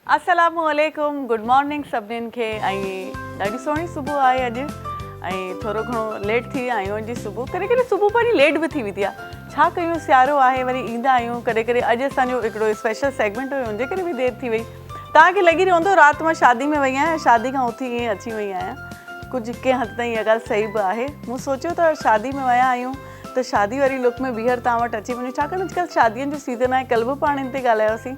अस्सलामुअलैकुम, good morning सभिनीनि खे। ऐं ॾाढी सुहिणी सुबुह आहे अॼु ऐं थोरो घणो लेट थी विया आहियूं अॼु सुबुह। कॾहिं कॾहिं सुबुह पंहिंजी लेट बि थी वेंदी आहे। छा कयूं, सियारो आहे, वरी ईंदा आहियूं। कॾहिं कॾहिं अॼु असांजो हिकिड़ो स्पेशल सेगमेंट हुयो, हुनजे करे बि देरि थी वई। तव्हांखे लॻी रहंदो राति मां शादी में वई आहियां, शादी खां उथी ईअं अची वई आहियां। कुझु कंहिं हद ताईं इहा ॻाल्हि सही बि आहे। मूं सोचियो त शादी में विया आहियूं त शादी वारी लुक में ॿीहर तव्हां वटि अची वञूं, छाकाणि अॼुकल्ह शादीअनि जो सीज़न आहे। कल्ह बि पाण इन ते ॻाल्हायोसीं,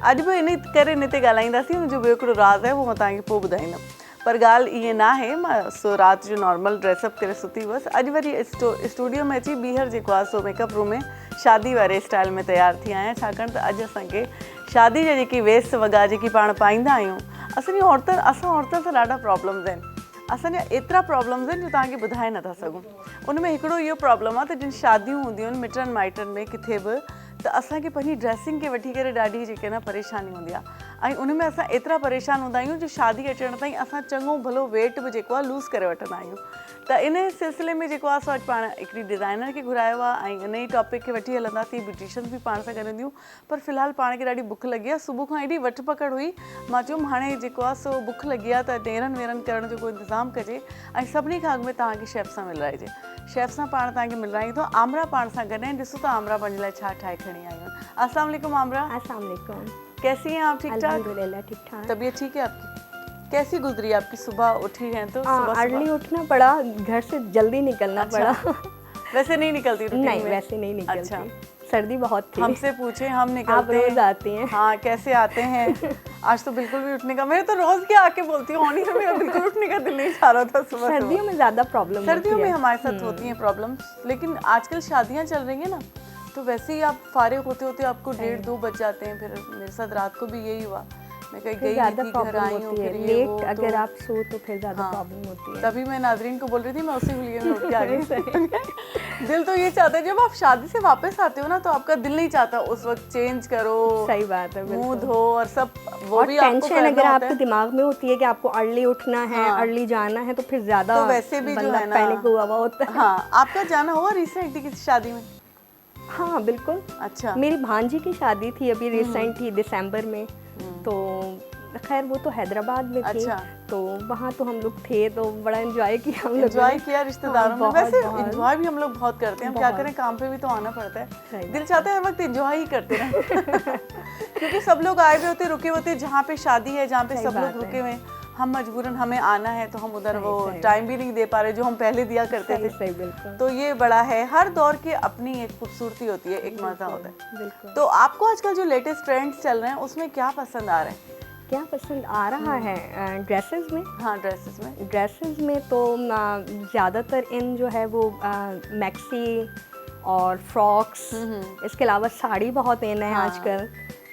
अॼु बि इन करे इन ते ॻाल्हाईंदासीं। मुंहिंजो ॿियो हिकिड़ो राज़ आहे, उहो मां तव्हांखे पोइ ॿुधाईंदमि। पर ॻाल्हि ईअं न आहे, मां सो राति जो नॉर्मल ड्रेसअप करे सुती हुअसि। अॼु वरी स्टूडियो में अची ॿीहर जेको आहे सो मेकअप रूम में शादी वारे स्टाइल में तयारु थी आहियां, छाकाणि त अॼु असांखे शादी जा जेकी वेस्ट वॻा जेकी पाण पाईंदा आहियूं, असां औरतुनि सां ॾाढा प्रॉब्लम्स आहिनि। असांजा एतिरा प्रॉब्लम्स आहिनि जो तव्हांखे ॿुधाए नथा सघूं। उन में हिकिड़ो इहो प्रॉब्लम आहे त जिन शादियूं हूंदियूं आहिनि मिटनि माइटनि में किथे बि, त असांखे पंहिंजी ड्रेसिंग खे वठी करे ॾाढी जेके न परेशानी हूंदी आहे। ऐं उन में असां एतिरा परेशान हूंदा आहियूं जो शादी अचण ताईं असां चङो भलो वेट बि जेको आहे लूज़ करे वठंदा आहियूं। त इन सिलसिले में जेको आहे सो अॼु पाण हिकिड़ी डिज़ाइनर खे घुरायो आहे ऐं इन ई टॉपिक खे वठी हलंदासीं। ब्यूटिशियन बि पाण सां गॾंदियूं। पर फ़िलहालु पाण खे ॾाढी बुख लॻी आहे। सुबुह खां एॾी वठ पकड़ हुई, मां चयुमि हाणे जेको आहे सो बुख लॻी आहे त नेरनि वेरनि करण जो कोई इंतज़ाम कजे। ऐं सभिनी खां अॻु में तव्हांखे शेफ़ सां मिलाइजे। शेफ़ सां पाण तव्हांखे मिलाईंदो आमरा पाण सां गॾु। ऐं ॾिसो त आमरा पंहिंजे लाइ छा ठाहे खणी आयूं। अस्सलाम वालेकुम आमरा। अस्सलाम वालेकुम। कैसी हैं आप? ठीक ठाक? अल्हम्दुलिल्लाह ठीक ठाक। तबीयत ठीक है आपकी? कैसी गुजरी आपकी सुबह? उठी हैं तो अर्ली उठना पड़ा, घर से जल्दी निकलना पड़ा। वैसे नहीं निकलती रूटीन नहीं में? वैसे नहीं निकलती। अच्छा। सर्दी बहुत थी। हमसे पूछे, हम निकलते आप रोज आती हैं। हाँ, कैसे आते हैं? आज तो बिल्कुल भी उठने का, मैं तो रोज क्या आके बोलती हूँ, होनी तो मेरा बिल्कुल उठने का दिल नहीं चाह रहा था सुबह। सर्दियों में ज्यादा प्रॉब्लम सर्दियों में हमारे साथ होती हैं प्रॉब्लम्स, लेकिन आजकल शादियाँ चल रही हैं ना, तो वैसे ही आप फारिग होते होते आपको 1:30-2 बज जाते हैं। फिर मेरे साथ रात को भी यही हुआ, मैं कहीं गई नहीं थी, घर आई हूँ, फिर ये वो, अगर आप सो तो फिर ज्यादा प्रॉब्लम होती है। तभी मैं नाज़रीन को बोल रही थी, मैं उसी लिए में उठ के आ गई। दिल तो ये चाहता है जब आप शादी से वापस आते हो ना, तो आपका दिल नहीं चाहता उस वक्त चेंज करो, सही बात है, मुंह धो और सब वो भी आपको टेंशन अगर आपके दिमाग में होती है कि आपको अर्ली उठना है, अर्ली जाना है, तो फिर ज्यादा तो वैसे भी जो है ना पैनिक हुआ होता है। हाँ, आपका जाना हुआ रिसेंटली किसी शादी में? हाँ बिल्कुल। अच्छा। मेरी भांजी की शादी थी अभी रिसेंट ही दिसंबर में, तो खैर वो तो हैदराबाद में थी। अच्छा। तो वहाँ तो हम लोग थे, तो बड़ा एंजॉय किया हम लोग। एंजॉय किया रिश्तेदारों में। वैसे एंजॉय भी हम लोग बहुत करते हैं, हम क्या करें, काम पे भी तो आना पड़ता है। दिल चाहता है हर वक्त एंजॉय ही करते रहें। क्योंकि सब लोग आए हुए होते, रुके होते, जहाँ पे शादी है, जहाँ पे सब लोग रुके हुए, हम मजबूरन हमें आना है, तो हम उधर वो टाइम भी नहीं दे पा रहे जो हम पहले दिया करते थे। तो ये बड़ा है, हर दौर की अपनी एक खूबसूरती होती है, एक मजा होता है। तो आपको आजकल जो लेटेस्ट ट्रेंड्स चल रहे हैं उसमें क्या पसंद आ रहा है? क्या पसंद आ रहा है? ड्रेसेस में? हाँ, ड्रेसेस में तो ज़्यादातर इन जो है वो मैक्सी और फ्रॉक्स, इसके अलावा साड़ी बहुत इन है आजकल।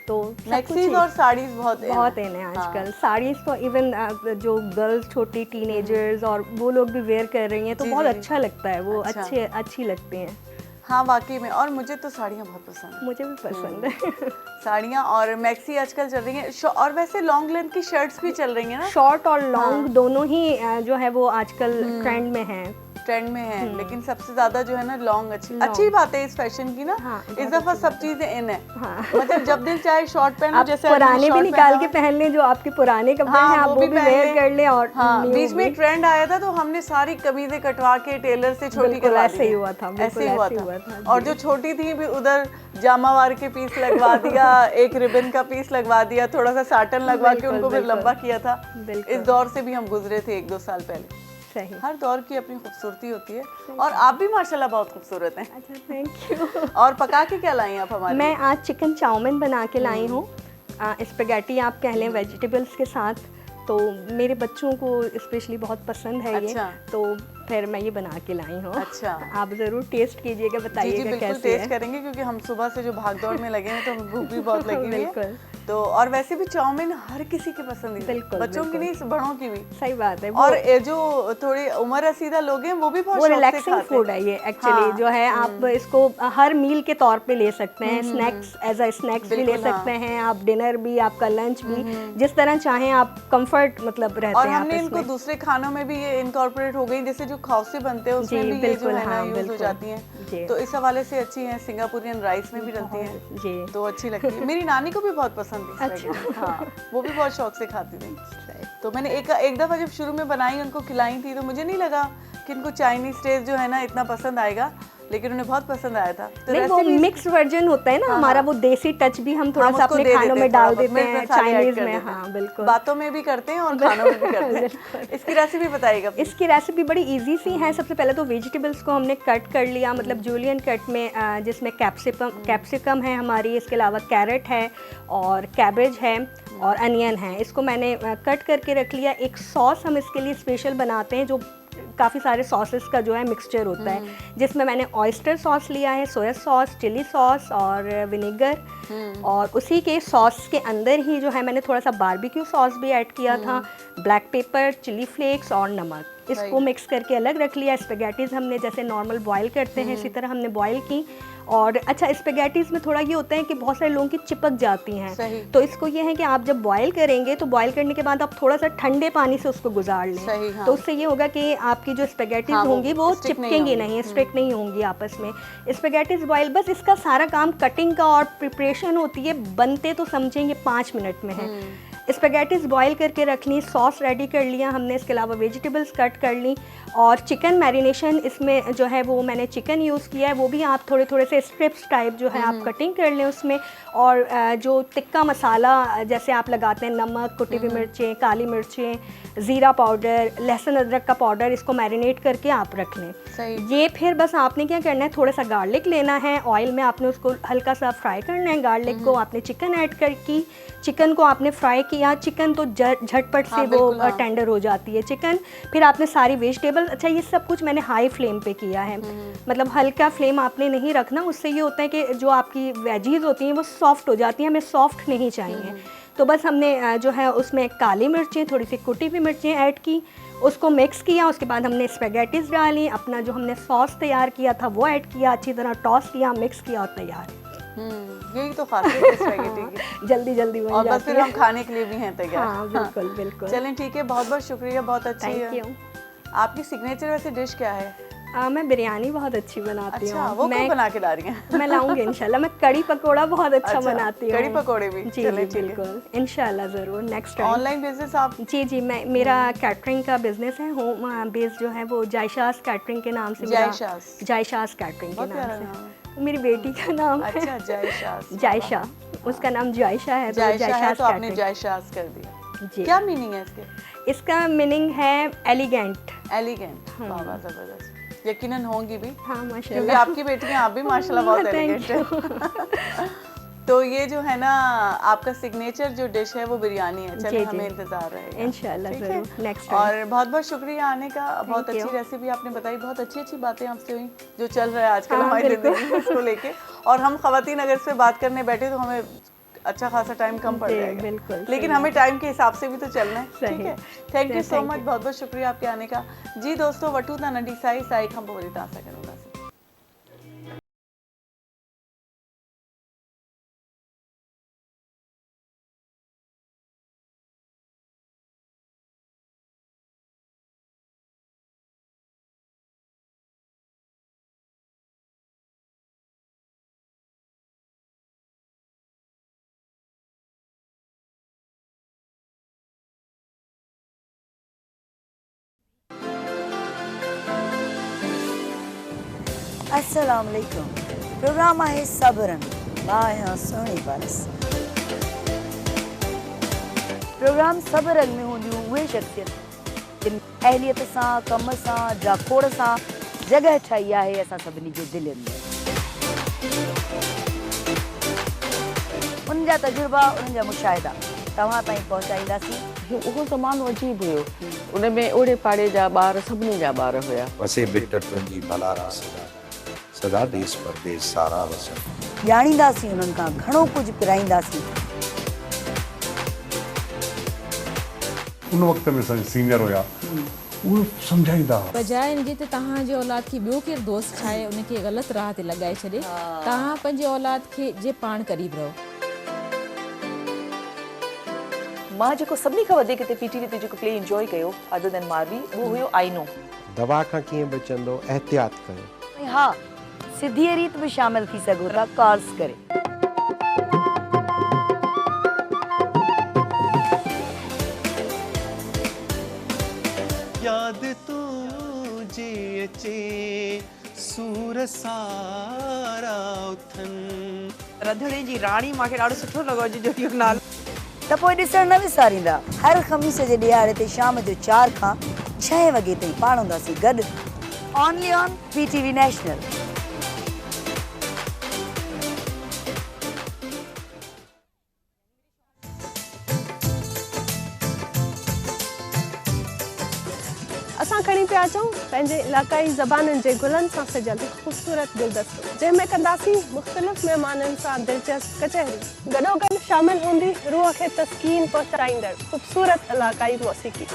तो मैक्सीज और साड़ीज बहुत इन है आजकल। साड़ीज तो इवन जो गर्ल्स छोटी टीनेजर्स और वो लोग भी वेयर कर रही हैं, तो बहुत अच्छा लगता है, वो अच्छी लगती हैं। हाँ वाकई में, और मुझे तो साड़ियाँ बहुत पसंद है। मुझे भी पसंद है साड़ियाँ और मैक्सी आजकल चल रही हैं, और वैसे लॉन्ग लेंथ की शर्ट्स भी चल रही हैं ना। शॉर्ट और लॉन्ग दोनों ही जो है वो आजकल ट्रेंड में है। लेकिन सबसे ज्यादा जो है ना लॉन्ग अच्छी बात है इस फैशन की ना। इस दफा सब चीजें इन है। मतलब जब दिल चाहे शॉर्ट पहनो, जैसे पुराने भी निकाल के पहन ले, जो आपके पुराने कपड़े हैं आप वो भी वेयर कर ले। और बीच में एक ट्रेंड आया था, तो हमने सारी कमीजें कटवा के टेलर से छोटी करवा दी। ऐसे ही हुआ था। और जो छोटी थी भी उधर जामावार के पीस लगवा दिया, एक रिबन का पीस लगवा दिया, थोड़ा सा साटन लगवा के उनको फिर लंबा किया था। इस दौर से भी हम गुजरे थे 1-2 साल पहले। सही। हर दौर की अपनी खूबसूरती होती है, और आप भी माशाल्लाह बहुत खूबसूरत हैं। अच्छा, थैंक यू। और पका के क्या लाई हैं आप हमारे? मैं आज चिकन चाउमीन बना के लाई हूँ, स्पेगेटी आप कह लें, वेजिटेबल्स के साथ। तो मेरे बच्चों को स्पेशली बहुत पसंद है। अच्छा। ये तो फिर मैं ये बना के लाई हूँ। अच्छा। आप ज़रूर टेस्ट कीजिएगा, बताइएगा कैसे है। टेस्ट करेंगे, क्योंकि हम सुबह से जो भाग दौड़ में लगे हैं, तो भूख भी बहुत लगी हुई है। तो और वैसे भी चाउमीन हर किसी की पसंद है, बच्चों की नहीं, बड़ों की भी। सही बात है। और जो थोड़ी उम्र रसीदा लोग हैं वो भी बहुत रिलैक्सिंग फूड है ये एक्चुअली। जो है आप इसको हर मील के तौर पे ले सकते हैं, स्नैक्स एज अ स्नैक्स भी ले सकते हैं आप, डिनर भी, आपका लंच भी, जिस तरह चाहें आप, कंफर्ट मतलब रहते हैं। और हमने इनको दूसरे खानों में भी ये इनकॉर्पोरेट हो गई, जैसे जो खौसे बनते हैं उसमें भी ये जो है ना यूज हो जाती हैं। जी। तो इस हवाले से अच्छी है, सिंगापुरियन राइस में भी डलती है जी। तो अच्छी लगती है। मेरी नानी को भी बहुत पसंद थी स्पैगेटी, हाँ वो भी बहुत शौक से खाती थी। तो मैंने एक दफ़ा जब शुरू में बनाई, उनको खिलाई थी, तो मुझे नहीं लगा कि इनको चाइनीज टेस्ट जो है ना इतना पसंद आएगा, लेकिन उन्हें बहुत पसंद आया था। तो नहीं, वो मिक्स वर्जन होता है ना हमारा, वो देसी टच भी हम थोड़ा सा अपने खानों में डाल देते हैं चाइनीज में। हाँ बिल्कुल, बातों में भी करते हैं और खानों में भी करते हैं। इसकी रेसिपी बताइएगा। इसकी रेसिपी बड़ी इजी सी है। सबसे पहले तो वेजिटेबल्स को हमने कट कर लिया, मतलब जूलियन कट में, जिसमें कैप्सिकम है हमारी, इसके अलावा कैरेट है और कैबेज है और अनियन है। इसको मैंने कट करके रख लिया। एक सॉस हम इसके लिए स्पेशल बनाते हैं, जो काफ़ी सारे सॉसेस का जो है मिक्सचर होता है, जिसमें मैंने ऑयस्टर सॉस लिया है, सोया सॉस, चिली सॉस और विनेगर, और उसी के सॉस के अंदर ही जो है मैंने थोड़ा सा बारबेक्यू सॉस भी ऐड किया था, ब्लैक पेपर, चिली फ्लेक्स और नमक। इसको मिक्स करके अलग रख लिया। स्पेगेटीज़ हमने जैसे नॉर्मल बॉयल करते हैं इसी तरह हमने बॉयल की। और अच्छा, स्पेगेटीज़ में थोड़ा ये होता है कि बहुत सारे लोगों की चिपक जाती हैं, तो इसको ये है कि आप जब बॉयल करेंगे तो बॉयल करने के बाद आप थोड़ा सा ठंडे पानी से उसको गुजार लें। हाँ। तो उससे ये होगा कि आपकी जो स्पेगेटीज़ होंगी वो चिपकेंगी नहीं, स्टिक नहीं होंगी आपस में। स्पेगेटीज़ बॉयल, बस इसका सारा काम कटिंग का और प्रिपरेशन होती है। बनते तो समझेंगे 5 मिनट में है। स्पेगेटीज़ बॉयल करके रख ली, सॉस रेडी कर लिया हमने, इसके अलावा वेजिटेबल्स कट कर ली, और चिकन मैरिनेशन इसमें जो है वो मैंने चिकन यूज़ किया है। वो भी आप थोड़े थोड़े से स्ट्रिप्स टाइप जो है आप कटिंग कर लें उसमें। और जो टिक्का मसाला जैसे आप लगाते हैं, नमक, कुटी हुई मिर्चें, काली मिर्चें, ज़ीरा पाउडर, लहसुन अदरक का पाउडर, इसको मैरिनेट करके आप रख लें। ये फिर बस आपने क्या करना है, थोड़ा सा गार्लिक लेना है, ऑयल में आपने उसको हल्का सा फ्राई करना है। गार्लिक को आपने चिकन ऐड करके, चिकन को आपने फ्राई किया। चिकन तो झटपट से वो टेंडर हो जाती है चिकन। फिर आपने सारी वेजिटेबल, अच्छा ये सब कुछ मैंने हाई फ्लेम पे किया है, मतलब हल्का फ्लेम आपने नहीं रखना। उससे ये होता है कि जो आपकी वेजीज होती हैं वो सॉफ्ट हो जाती हैं, हमें सॉफ्ट नहीं चाहिए। तो बस हमने जो है उसमें काली मिर्चें, थोड़ी सी कुटी हुई मिर्चें ऐड की, उसको मिक्स किया। उसके बाद हमने स्पेगेटीज़ डाली, अपना जो हमने सॉस तैयार किया था वो ऐड किया, अच्छी तरह टॉस किया, मिक्स किया और तैयार। यही तो खासियत है स्पैगेटी की, जल्दी जल्दी बन और जाती बस फिर हम खाने के लिए भी हैं तैयार। हाँ बिल्कुल बिल्कुल। चलें ठीक है, बहुत बहुत शुक्रिया, बहुत अच्छी है। Thank you. आपकी सिग्नेचर वैसे डिश क्या है? मैं बिरयानी बहुत अच्छी बनाती हूँ। अच्छा, वो कब बना के ला रही हैं? मैं लाऊंगी इंशाल्लाह। मैं कड़ी पकौड़ा बहुत अच्छा बनाती हूँ। कड़ी पकौड़े भी? जी जी बिल्कुल, इंशाल्लाह ज़रूर नेक्स्ट टाइम। ऑनलाइन बिजनेस आप? जी जी, मेरा कैटरिंग का बिजनेस है, होम बेस जो है वो जायशास कैटरिंग के नाम से। जायशास कैटरिंग के नाम से मेरी बेटी का नाम है। अच्छा, जायशास। जायशा, उसका नाम जायशा है, तो जायशास तो आपने जायशास कर दिया जी। क्या मीनिंग है इसके? इसका मीनिंग है एलिगेंट। एलिगेंट, वाह वाह, जबरदस्त। यकीनन होंगी भी, हाँ माशाल्लाह, क्योंकि आपकी बेटियां, आप भी माशाल्लाह बहुत एलिगेंट है। तो ये जो है ना आपका सिग्नेचर जो डिश है वो बिरयानी है। चलिए, हमें इंतजार रहेगा इंशाल्लाह ज़रूर नेक्स्ट टाइम। और बहुत बहुत शुक्रिया आने का, बहुत अच्छी रेसिपी आपने बताई, बहुत अच्छी अच्छी बातें आपसे हुई जो चल रहा है आजकल हमारी जिंदगी में उसको लेके। और हम खवातीन अगर इससे बात करने बैठे तो हमें अच्छा खासा टाइम कम पड़ जाएगा, बिल्कुल, लेकिन हमें टाइम के हिसाब से भी तो चलना है, ठीक है। थैंक यू सो मच, बहुत बहुत शुक्रिया आपके आने का जी। दोस्तों, वटूता नडी साई साई खंबोरी तासा करूँगा। अस्सलाम वालेकुम। प्रोग्राम आहे सबरन, मां आहियां सुहिणी पारस। प्रोग्राम सबरन में हूंदियूं उहे शख़्सियत जिन अहलियत सां, कम सां, जाखोड़ सां जॻह ठाही आहे असां सभिनी जे दिलनि में। उन्हनि जा तजुर्बा, उन्हनि जा मुशाहिदा तव्हां ताईं पहुचाईंदासीं। उहो ज़मानो अजीब हुयो, उन में ओड़े पाड़े जा ॿार सभिनी जा ॿार हुया। वसे बिटटनि जी भलारा सदा देश परदेश सारा वसन। ॼाणींदासीं उन्हनि खां घणो कुझु पिराईंदासीं। उन वक़्त में सीनियर हुया, उहो सम्झाईंदा बजाए इनजे त तव्हां जे औलाद खे ॿियो केरु दोस्त ठाहे उनखे ग़लति राह ते लॻाए छॾे, तव्हां पंहिंजे औलाद खे जे पाण क़रीब रहो। मां जेको सभिनी खां वधीक हिते पीटीवी ते जेको प्ले एंजॉय कयो अदर देन मारवी, उहो हुयो आईनो। दवा खां कीअं बचंदो, एहतियात कयो। हा, सिधी रीत में शामिल थी सघो था कॉल्स करे। याद तुझे अचे सूर सारा उथन। रंधिणे जी राणी मूंखे ॾाढो सुठो लॻो अॼु जो इहो नालो। त पोइ ॾिसण न विसारींदा हर ख़मीस जे ॾियारे ते शाम जो 4 खां 6 वॻे ताईं पाण हूंदासीं गॾु ओनली ऑन PTV नेशनल। असां खणी पिया अचूं पंहिंजे इलाक़ाई ज़बाननि जे गुलनि सां सजियल ख़ूबसूरत गुलदस्तो जंहिंमें कंदासीं मुख़्तलिफ़ महिमाननि सां दिलचस्प कचहरी। गॾोगॾु शामिल हूंदी रूह खे तस्कीन पहुचाईंदड़ ख़ूबसूरत इलाक़ाई मौसीक़ी।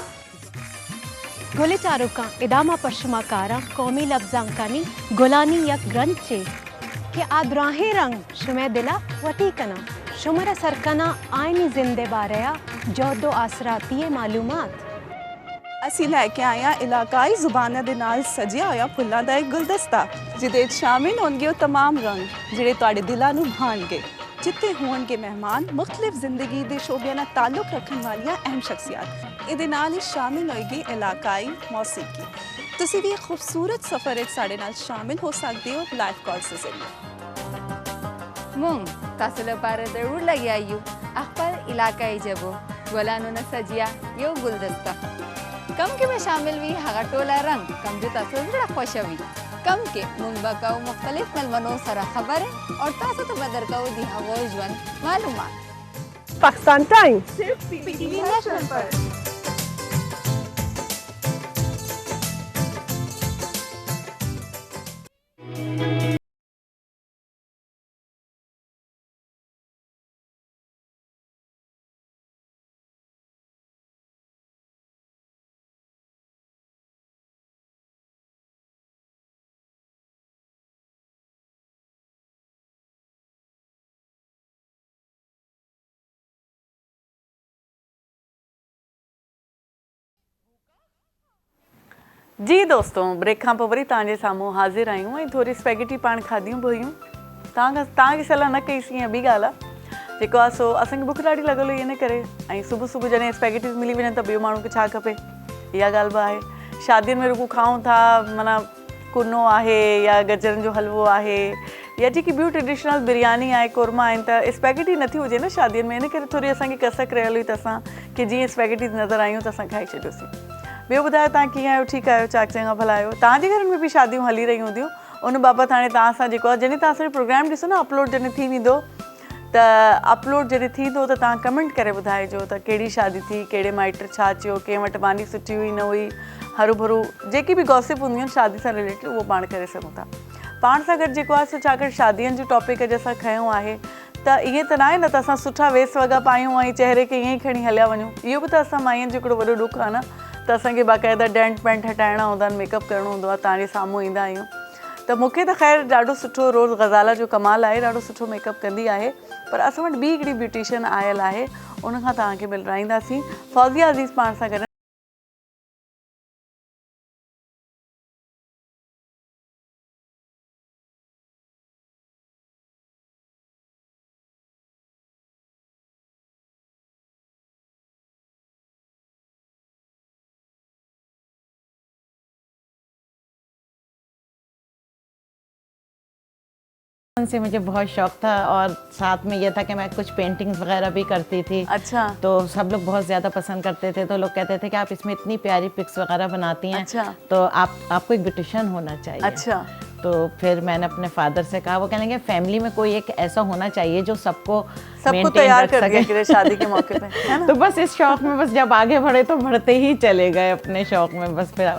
गुले चारुका इदामा परशुमाकारा कौमी लफ्जांकानी गुलानी यक ग्रंचे के आदराहे रंग शुमे दिला वती कना शुमर सरकना आयनी जिंदे बारया जोदो आसराती मालूमात। ਅਸੀਂ ਲੈ ਕੇ ਆਏ ਹਾਂ ਇਲਾਕਾਈ ਜ਼ੁਬਾਨਾਂ ਦੇ ਨਾਲ ਸਜਿਆ ਹੋਇਆ ਫੁੱਲਾਂ ਦਾ ਇੱਕ ਗੁਲਦਸਤਾ ਜਿਹਦੇ ਵਿੱਚ ਸ਼ਾਮਿਲ ਹੋਣਗੇ ਉਹ तमाम ਰੰਗ ਜਿਹੜੇ ਤੁਹਾਡੇ ਦਿਲਾਂ ਨੂੰ ਭਾਣਗੇ ਜਿੱਥੇ ਹੋਣਗੇ ਮਹਿਮਾਨ ਮੁxtਲਿਫ ਜ਼ਿੰਦਗੀ ਦੇ ਸ਼ੋਬਿਆਂ ਨਾਲ ਤਾਲੁਕ ਰੱਖਣ ਵਾਲੀਆਂ ਅਹਿਮ ਸ਼ਖਸੀਅਤ। ਇਹਦੇ ਨਾਲ ਹੀ ਸ਼ਾਮਿਲ ਹੋਏਗੀ ਇਲਾਕਾਈ ਮੌਸੀਕੀ। ਤੁਸੀਂ ਵੀ ਖੂਬਸੂਰਤ ਸਫ਼ਰ ਵਿੱਚ ਸਾਡੇ ਨਾਲ ਸ਼ਾਮਿਲ ਹੋ ਸਕਦੇ ਹੋ ਲਾਈਵ कॉल्स ਦੇ ਜ਼ਰੀਏ। मुंग तासुल पार जरूर लगी आयु अखबार इलाकाई जबो गोलानो न सजिया यो गुलदस्ता कम के में शामिल हुई हगा टोला रंग कम जो तासुल बड़ा खुशवी कम के मुंग बकाऊ मुख्तलिफ मेलमनों सरा खबर है और तासु तो बदर काऊ दी हवोजवन मालूमात। पाकिस्तान टाइम्स सिर्फ PTV नेशनल पर। जी दोस्तों ब्रेक खां पोइ वरी तव्हांजे साम्हूं हाज़िर आहियूं ऐं थोरी स्पैगेटी पाण खाधियूं बि हुयूं। तव्हांखे सलाह न कईसीं ईअं ॿी ॻाल्हि आहे जेको आहे सो असांखे बुख ॾाढी लॻल हुई इन करे ऐं सुबुह सुबुह जॾहिं स्पैगेटीज़ मिली वञनि त ॿियो माण्हू खे छा खपे इहा ॻाल्हि बि आहे। शादियुनि में रुगो खाऊं था माना कुनो आहे या गजरनि जो हलवो आहे या जेकी ॿियूं ट्रेडिशनल बिरयानी आहे कोरमा आहिनि त स्पैगेटी नथी हुजे न शादियुनि में इन करे थोरी असांखे कसक रहियल हुई त असां की जीअं स्पैगेटीज़ नज़र आयूं त असां खाई छॾियोसीं। ॿियो ॿुधायो तव्हां कीअं आहियो ठीकु आहियो चाक चङा भला आहियो। तव्हांजे घरनि में बि शादियूं हली रहियूं हूंदियूं उन बाबति हाणे तव्हां सां जेको आहे जॾहिं तव्हां असांजो प्रोग्राम ॾिसो न अपलोड जॾहिं थी वेंदो त अपलोड जॾहिं थींदो त तव्हां कमेंट करे ॿुधाइजो त कहिड़ी शादी थी कहिड़े माइट छा चयो कंहिं वटि मानी सुठी हुई न हुई हरू भरू जेकी बि गॉसिप हूंदियूं आहिनि शादी सां रिलेटेड उहो पाण करे सघूं था। पाण सां गॾु जेको आहे सो छाकाणि शादियुनि जो टॉपिक अॼु असां खयों आहे त ईअं त न आहे न त असां सुठा वेस वॻा पायूं ऐं चहिरे खे ईअं ई खणी हलिया वञूं। इहो बि त असां माइयुनि जो हिकिड़ो वॾो ॾुखु आहे न त असांखे बाक़ाइदा डेंट पेंट हटाइणा हूंदा आहिनि मेकअप करिणो हूंदो आहे तव्हांजे साम्हूं ईंदा आहियूं त मूंखे त ख़ैर ॾाढो सुठो रोज़ गज़ाला जो कमाल आहे ॾाढो सुठो मेकअप कंदी आहे पर असां वटि ॿी हिकिड़ी ब्यूटिशियन आयल आहे उन खां तव्हांखे मिलाईंदासीं। फौज़िया अज़ीज़ पाण सां गॾु। से मुझे बहुत शौक था और साथ में ये था कि मैं कुछ पेंटिंग्स वगैरह भी करती थी। अच्छा। तो सब लोग बहुत ज़्यादा पसंद करते थे तो लोग कहते थे कि आप इसमें इतनी प्यारी पिक्स वगैरह बनाती हैं। अच्छा। तो आपको एक ब्यूटिशियन होना चाहिए। अच्छा। तो फिर मैंने अपने फादर से कहा वो कहने लगे फैमिली में कोई एक ऐसा होना चाहिए जो सबको तैयार कर सके शादी के मौके पे है ना? तो बस इस शौक में बस जब आगे बढ़े तो बढ़ते ही चले गए अपने शौक में। बस फिर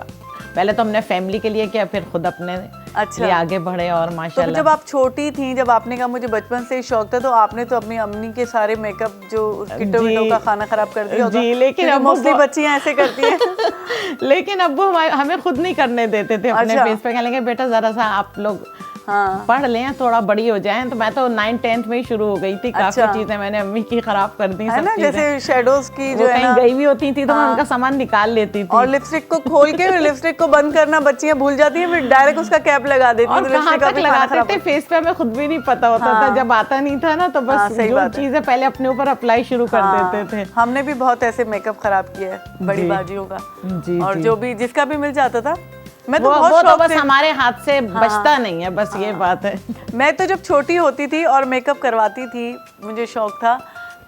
पहले तो हमने फैमिली के लिए किया फिर खुद अपने लिए आगे बढ़े और माशाल्लाह। तो जब आप छोटी थी जब आपने कहा मुझे बचपन से ही शौक था तो आपने तो अपनी अम्मी के सारे मेकअप जो किटो विटो का खाना खराब कर दिया होगा। जी लेकिन अब मोस्टली बच्चियां ऐसे करती हैं लेकिन अब वो हमें खुद नहीं करने देते थे अपने फेस पे। कहने लगे बेटा ज़रा सा आप लोग पढ़ लें, थोड़ा बड़ी हो जाएं। तो मैं तो 9th-10th में ही शुरू हो गई थी। काफी चीजें मैंने अम्मी की खराब कर दी, है ना, जैसे शेडोज की जो है ना, गई भी होती थी तो मैं उनका सामान निकाल लेती थी। और लिपस्टिक को खोल के लिपस्टिक को बंद करना बच्चियां भूल जाती हैं, फिर डायरेक्ट उसका कैप लगा देती हैं। और कहाँ तक लगाते थे फेस पे हमें खुद भी नहीं पता होता था, जब आता नहीं था ना तो बस जो चीजें पहले अपने ऊपर अप्लाई शुरू कर देते थे। हमने भी बहुत ऐसे मेकअप खराब किया है बड़ी बाजियों का, और जो भी जिसका भी मिल जाता था। मैं तो बहुत शौक बस हमारे हाथ से बचता नहीं है, बस ये बात है। मैं तो जब छोटी होती थी और मेकअप करवाती थी, मुझे शौक था,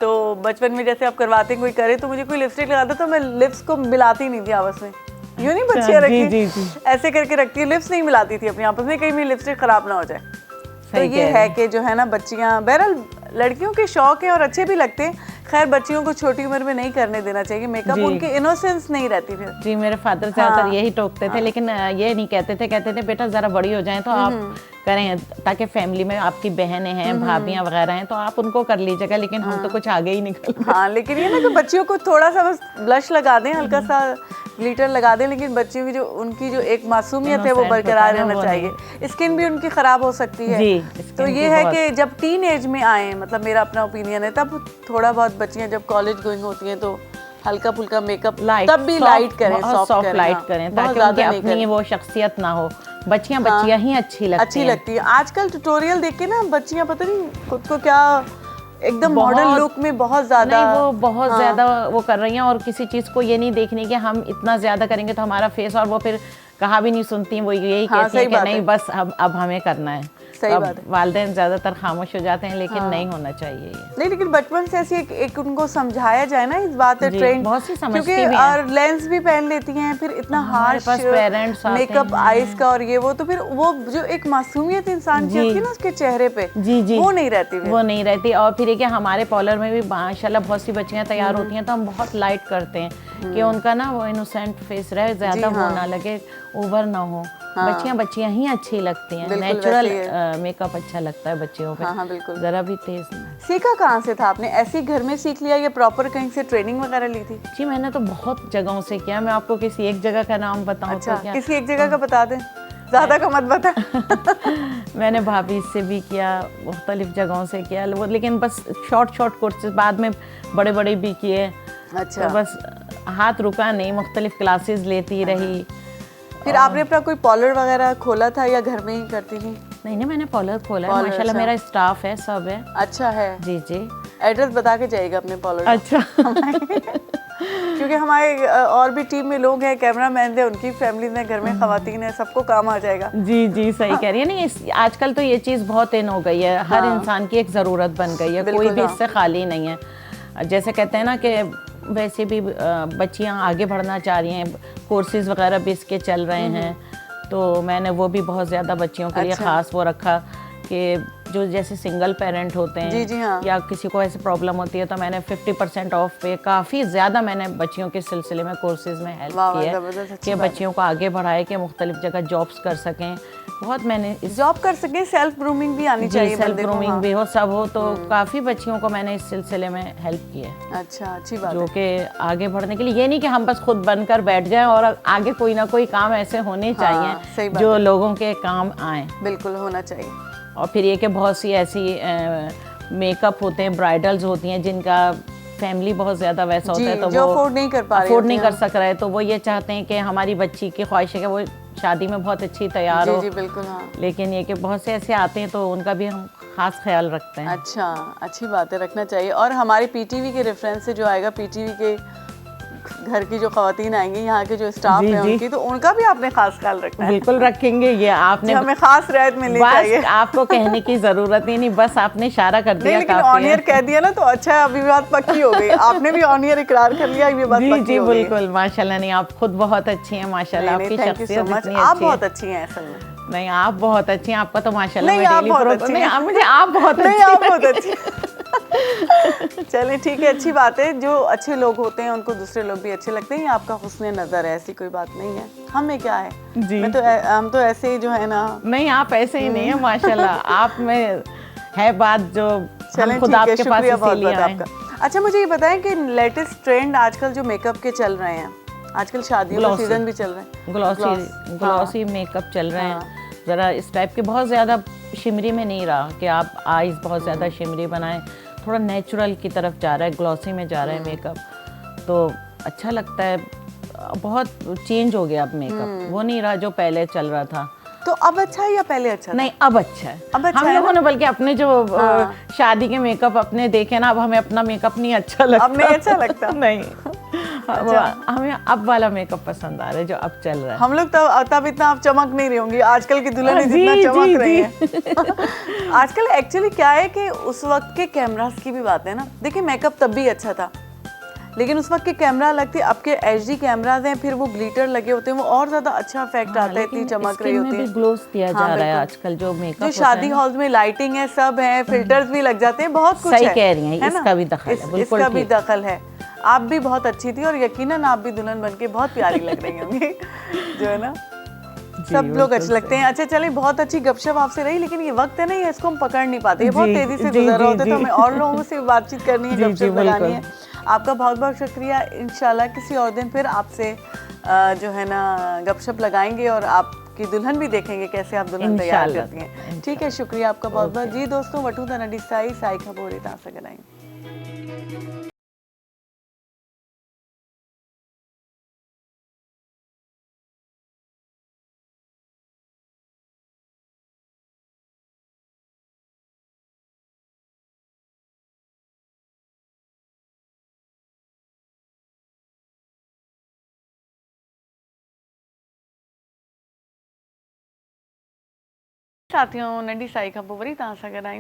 तो बचपन में जैसे आप करवाते कोई करे तो मुझे कोई लिपस्टिक लगाता तो मैं लिप्स को मिलाती नहीं थी आपस में। यूँ नहीं बच्चियाँ रखी ऐसे करके रखती, लिप्स नहीं मिलाती थी अपनी आपस में, कहीं मेरी लिपस्टिक खराब ना हो जाए। तो ये है कि जो है ना बच्चियाँ, बहरहाल लड़कियों के शौक हैं और अच्छे भी लगते हैं। खैर बच्चियों को छोटी उम्र में नहीं करने देना चाहिए मेकअप, उनकी इनोसेंस नहीं रहती फिर। जी मेरे फादर ज्यादातर यही टोकते थे, लेकिन ये नहीं कहते थे बेटा जरा बड़ी हो जाएं तो आप करें, ताकि फैमिली में आपकी बहनें हैं, भाभियां वगैरह हैं तो आप उनको कर लीजिएगा, लेकिन हम तो कुछ आगे ही निकल। हाँ, लेकिन ये ना कि बच्चियों को थोड़ा सा बस ब्लश लगा दें, हल्का सा ग्लिटर लगा दें, लेकिन बच्चियों की जो उनकी जो एक मासूमियत है वो बरकरार रहना चाहिए। स्किन भी उनकी खराब हो सकती है, तो ये है कि जब टीन एज में आए, मतलब मेरा अपना ओपिनियन है, तब थोड़ा बहुत बच्चियां जब कॉलेज गोइंग होती हैं तो हल्का फुल्का मेकअप तब भी लाइट करें, सॉफ्ट लाइट करें, ताकि उनकी अपनी वो शख्सियत ना हो। बच्चियां ही अच्छी लगती है। आजकल ट्यूटोरियल देख के ना बच्चियां पता नहीं खुद को क्या एकदम मॉडर्न लुक में बहुत ज्यादा वो बहुत ज्यादा वो कर रही हैं, और किसी चीज को ये नहीं देखने कि हम इतना ज्यादा करेंगे तो हमारा फेस, और वो फिर कहा भी नहीं सुनती, वो यही कहती है कि नहीं बस अब हमें करना है। सही बात है। वालिदैन ज्यादातर खामोश हो जाते हैं, लेकिन नहीं होना चाहिए ये। नहीं, लेकिन बचपन से ऐसी एक उनको समझाया जाए ना इस बात है, ट्रेंड बहुत सी समझती भी हैं, और लेंस भी पहन लेती हैं, फिर इतना हार्श मेकअप आईज का और ये वो, तो फिर वो जो एक मासूमियत इंसान की होती है ना उसके चेहरे पे, वो नहीं रहती। और फिर कि हमारे पार्लर में भी माशाल्लाह बहुत सी बच्चियां तैयार होती हैं, तो हम बहुत लाइट करते हैं कि उनका ना वो इनोसेंट फेस रहे, ज्यादा वो ना लगे, ओवर ना हो। बच्चियां ही अच्छी लगती हैं, नेचुरल मेकअप अच्छा लगता है बच्चियों पे, जरा भी तेज ना। सीखा कहाँ से था आपने? ऐसे घर में सीख लिया या प्रॉपर कहीं से ट्रेनिंग वगैरह ली थी? जी मैंने तो बहुत जगहों से किया। मैं आपको किसी एक जगह का नाम बताऊं? अच्छा, तो क्या? किसी एक जगह का बता दें, ज्यादा का मत बता। मैंने भाभी से भी किया, मुख्तलिफ जगहों से किया, वो लेकिन बस शॉर्ट कोर्सेज, बाद में बड़े बड़े भी किए। अच्छा, तो बस हाथ रुका नहीं, मुख्तलिफ क्लासेस लेती रही। फिर आपने अपना कोई पार्लर वगैरह खोला था या घर में ही करती थी? नहीं, मैंने पार्लर खोला है, माशाल्लाह मेरा स्टाफ है, सब है। अच्छा है। जी। एड्रेस बता के जाइएगा अपने पार्लर। अच्छा। क्योंकि हमारे और भी टीम में लोग हैं, कैमरामैन है, उनकी फैमिली में, घर में खवातीन है, सबको काम आ जाएगा। जी सही कह रही है। नहीं, आजकल तो ये चीज़ बहुत इन हो गई है, हर इंसान की एक ज़रूरत बन गई है, कोई भी इससे खाली नहीं है। जैसे कहते हैं ना कि वैसे भी बच्चियां आगे बढ़ना चाह रही हैं, कोर्सेज वगैरह भी इसके चल रहे हैं, तो मैंने वो भी बहुत ज़्यादा बच्चियों के लिए ख़ास वो रखा कि जो जैसे सिंगल पेरेंट होते हैं, जी हाँ, या किसी को ऐसी प्रॉब्लम होती है, तो मैंने 50% ऑफ पे काफ़ी ज़्यादा मैंने बच्चियों के सिलसिले में कोर्सेज में हेल्प किया कि बच्चियों को आगे बढ़ाए, कि मुख्तलिफ जगह जॉब्स कर सकें। बहुत मैंने जॉब कर सकें, सेल्फ ग्रूमिंग भी आनी चाहिए, सेल्फ ग्रूमिंग भी हो, सब हो, तो काफ़ी बच्चियों को मैंने इस सिलसिले में हेल्प की है। अच्छा, अच्छी बात जो कि आगे बढ़ने के लिए, ये नहीं कि हम बस खुद बनकर बैठ जाएं, और आगे कोई ना कोई काम ऐसे होने चाहिए जो लोगों के काम आए। बिल्कुल होना चाहिए। और फिर ये कि बहुत सी ऐसी मेकअप होते हैं, ब्राइडल्स होती हैं जिनका फैमिली बहुत ज़्यादा वैसा होता है, तो जो वो अफोर्ड नहीं कर सक रहे, तो वो ये चाहते हैं कि हमारी बच्ची की ख्वाहिश है कि वो शादी में बहुत अच्छी तैयार हो। जी बिल्कुल, हाँ। लेकिन ये कि बहुत से ऐसे आते हैं, तो उनका भी हम खास ख्याल रखते हैं। अच्छा, अच्छी बात है, रखना चाहिए। और हमारे पीटीवी के रेफरेंस से जो आएगा, पीटीवी के घर की जो खवातीन आएंगी, यहाँ के जो स्टाफ है उनकी, तो उनका भी आपने खास ख्याल रखना है। बिल्कुल रखेंगे, ये आपने हमें खास रियायत मिलनी चाहिए। आपको कहने की जरूरत ही नहीं, बस आपने इशारा कर दिया। लेकिन ऑन एयर कह दिया ना, तो अच्छा है, अभी बात पक्की हो गई। आपने भी ऑन एयर इकरार कर लिया, ये बात पक्की हो गई। बिल्कुल, माशाल्लाह। नहीं, आप खुद बहुत अच्छी हैं, माशाल्लाह, आपकी शख्सियत इतनी अच्छी है। आप बहुत अच्छी हैं असल में। नहीं, आप बहुत अच्छी हैं, आपका तो माशाल्लाह नहीं, आप बहुत अच्छी हैं। मुझे आप बहुत अच्छी। चलिए ठीक है, अच्छी बात है। जो अच्छे लोग होते हैं उनको दूसरे लोग भी अच्छे लगते हैं, आपका हुस्न नजर है, ऐसी कोई बात नहीं है। हमें क्या है जी, हम तो ऐसे ही जो है ना। नहीं, आप ऐसे ही नहीं है, माशाल्लाह। आप में है बात जो खुद आपके पास इसीलिए आपका। अच्छा, मुझे ये बताएं कि लेटेस्ट ट्रेंड आजकल जो मेकअप के चल रहे हैं, आजकल शादियों का सीजन भी चल रहा है, ग्लॉसी मेकअप चल रहे हैं, ज़रा इस टाइप के बहुत ज़्यादा शिमरी में नहीं रहा कि आप आईज बहुत ज़्यादा शिमरी बनाएं, थोड़ा नेचुरल की तरफ जा रहा है, ग्लॉसी में जा रहा है मेकअप, तो अच्छा लगता है। बहुत चेंज हो गया अब मेकअप, वो नहीं रहा जो पहले चल रहा था। तो अब अच्छा है या पहले अच्छा था? नहीं, अब अच्छा है। अब अच्छा हम है लोगों ना? ने बल्कि अपने जो शादी के मेकअप अपने देखे ना, अब हमें अपना मेकअप नहीं अच्छा लगता। अब नहीं अच्छा लगता? नहीं। अच्छा। हमें अब वाला मेकअप पसंद आ रहा है जो अब चल रहा है। हम लोग तब इतना आप चमक नहीं रही होंगी, आजकल की दुल्हन जी, जितना चमक जी, रही जी। है। आजकल एक्चुअली क्या है कि उस वक्त के कैमरास की भी बात है ना। देखिए मेकअप तब भी अच्छा था, लेकिन उस वक्त के कैमरा अलग थे। अब के एचडी कैमराज हैं, फिर वो ग्लिटर लगे होते हैं, वो और ज्यादा अच्छा इफेक्ट आता है, इतनी चमक रही होती है। ग्लोस दिया जा रहा है आजकल जो मेकअप जो शादी हॉल्स में लाइटिंग है, सब है, फिल्टर्स भी लग जाते हैं, बहुत कुछ है। सही कह रही हैं, है ना? इसका भी दखल है, बिल्कुल इसका भी ठीक। दखल है। आप भी बहुत अच्छी थी और यकीनन आप भी दुल्हन बनके बहुत प्यारी लग रही होंगी, जो है ना, सब लोग अच्छे लगते हैं। अच्छा चलिए, बहुत अच्छी गपशप आपसे रही, लेकिन ये वक्त है ना, ये इसको हम पकड़ नहीं पाते, ये बहुत तेजी से गुजर रहा होता है, तो हमें और लोगों से बातचीत करनी है, गपशप लगानी है। आपका बहुत बहुत शुक्रिया। इंशाल्लाह किसी और दिन फिर आपसे जो है ना गपशप लगाएंगे और आपकी दुल्हन भी देखेंगे कैसे आप दुल्हन तैयार करती हैं। ठीक है, शुक्रिया आपका बहुत बहुत। जी दोस्तों, वटू नडी साई खबोरे तासा गनाई। साथियों, नडी साई खबोरे तासा गनाई।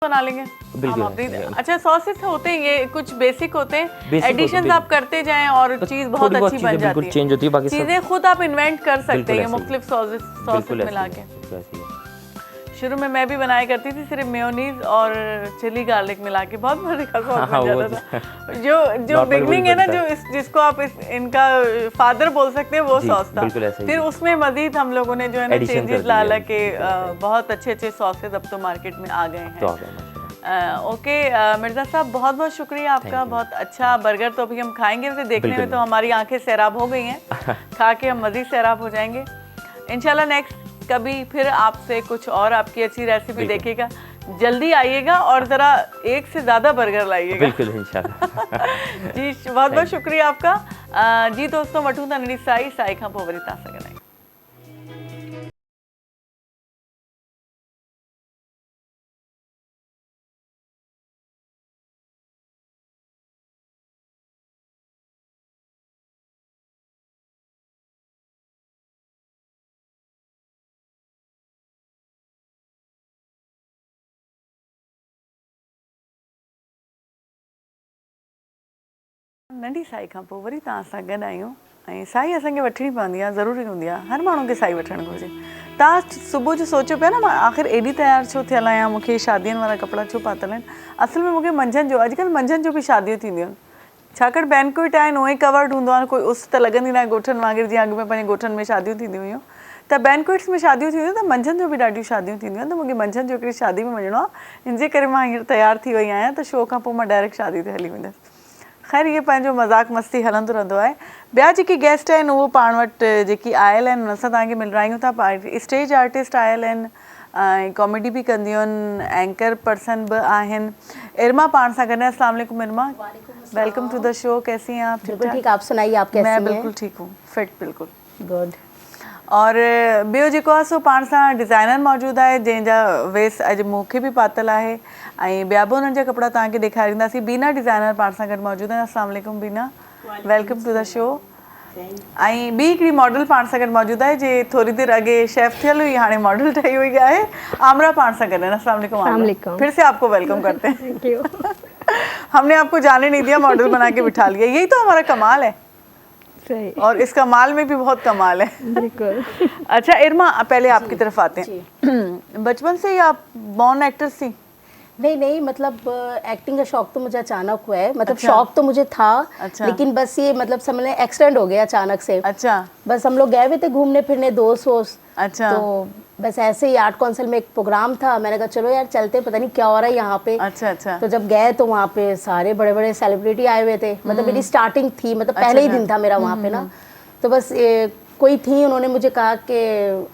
बना लेंगे बिल्कुल, हम अपनी। बिल्कुल। अच्छा सॉसेस होते हैं ये कुछ बेसिक होते हैं, Basic एडिशंस होते हैं, आप करते जाएं और चीज़ बहुत अच्छी बन जाती बिल्कुल चेंज होती है, बाकी सब चीज़ें खुद आप इन्वेंट कर सकते बिल्कुल हैं ऐसे ही। मुख्तलिफ सॉसेस बिल्कुल मिला ऐसे के। ही है, बिल्कुल ऐसे ही है। शुरू में मैं भी बनाया करती थी सिर्फ मेयोनीज और चिली गार्लिक मिला के, बहुत मजे का सॉस हाँ, बन वो जाता था। जो Normal बिगनिंग वही है ना, बनता जो जिसको आप इनका फादर बोल सकते हैं, वो जी, सॉस था। बिल्कुल ऐसे ही फिर है। उसमें मजीद हम लोगों ने जो है ना Addition कर चेंजेस दिया ला ला है, के बहुत अच्छे सॉसेस अब तो मार्केट में आ गए तो हैं। आ गए माशाल्लाह। ओके मिर्ज़ा साहब, बहुत बहुत शुक्रिया आपका। बहुत अच्छा बर्गर तो अभी हम खाएंगे, वैसे देखने में बिल्कुल। तो हमारी आंखें सैराब हो गई हैं, खा के हम मज़ीद सैराब हो जाएंगे इंशाल्लाह। नेक्स्ट कभी फिर आपसे कुछ और आपकी अच्छी रेसिपी देखेगा, जल्दी आइएगा और ज़रा एक से ज़्यादा बर्गर लाइएगा। बिल्कुल इंशाल्लाह। जी बहुत बहुत शुक्रिया आपका। जी दोस्तों, वठूं था नड़ी साई खां पोइ वरी तव्हां सां गॾायूं। नंढी साई खां पोइ वरी तव्हां सां गॾु आहियूं ऐं साई असांखे वठणी पवंदी आहे, ज़रूरी हूंदी आहे, हर माण्हू खे साई वठणु घुरिजे। तव्हां सुबुह जो सोचियो पिया न मां आख़िर एॾी तयारु छो थियल आहियां, मूंखे शादियुनि वारा कपिड़ा छो पातल आहिनि। असल में मूंखे मंझंदि जो, अॼुकल्ह मंझंदि जो बि शादियूं थींदियूं आहिनि, छाकाणि बैंक्वेट आहिनि उहे कवर्ड हूंदो आहे, कोई उस त लॻंदी न आहे ॻोठनि वांगुरु जीअं अॻु में पंहिंजे ॻोठनि में शादियूं थींदियूं हुयूं। त बैंक्वेट्स में शादियूं थींदियूं त मंझंदि जो बि ॾाढियूं शादियूं थींदियूं आहिनि। त मूंखे मंझंदि जो हिकिड़ी शादी में वञिणो आहे, इन जे करे मां हींअर तयारु थी वई आहियां त शो खां पोइ मां डायरेक्ट शादी ते हली वेंदसि। ख़ैर इहे पंहिंजो मज़ाक मस्ती हलंदो रहंदो आहे। ॿिया जेकी गेस्ट आहिनि उहो पाण वटि जेकी आयल आहिनि उन सां तव्हांखे मिलारायूं था। स्टेज आर्टिस्ट आयल आहिनि ऐं कॉमेडी बि कंदियूं आहिनि, एंकर पर्सन बि आहिनि। इरमा पाण सां गॾु आहे। अस्सलाम वालेकुम इरमा, वेलकम टू द शो। कैसी हैं आप? ठीक, आप सुनाइए, आप कैसी हैं? मैं बिल्कुल ठीक हूँ, फिट बिल्कुल गुड। और ॿियो जेको आहे सो पाण सां डिज़ाइनर मौजूदु आहे जंहिंजा वेस अॼु मूंखे बि पातल आहे ऐं ॿिया बि उन्हनि जा कपिड़ा तव्हांखे ॾेखारींदासीं। बीना डिज़ाइनर पाण सां गॾु मौजूदु आहे। अस्सलाम वालेकुम बीना, वेलकम टू द शो। ऐं ॿी हिकिड़ी मॉडल पाण सां गॾु मौजूदु आहे जे थोरी देरि अॻे शेफ थियल हुई, हाणे मॉडल ठही हुई आहे, आमरा पाण सां गॾु है। अस्सलाम वालेकुम, फिर से आपको वेलकम करते हैं। Thank you. हमने आपको जाने नहीं दिया, मॉडल बना के बिठा लिया, यही तो हमारा कमाल है। सही। और इस कमाल में भी बहुत कमाल है। बिल्कुल। अच्छा इरमा, पहले आपकी तरफ आते हैं। बचपन से ही आप बॉर्न एक्ट्रेस थी? नहीं, मतलब एक्टिंग का शौक तो मुझे अचानक हुआ है, मतलब शौक तो मुझे था, लेकिन बस ये मतलब समझ लें एक्सीडेंट हो गया अचानक से। अच्छा। बस हम लोग गए हुए थे घूमने फिरने, दोस्त वोस्त। अच्छा। तो बस ऐसे ही आर्ट काउंसिल में एक प्रोग्राम था, मैंने कहा चलो यार चलते, पता नहीं क्या हो रहा है यहाँ पे। अच्छा। तो जब गए तो वहाँ पे सारे बड़े बड़े सेलिब्रिटी आए हुए थे, मतलब मेरी स्टार्टिंग थी, मतलब पहले ही दिन था मेरा वहाँ पे ना। तो बस कोई थी, उन्होंने मुझे कहा कि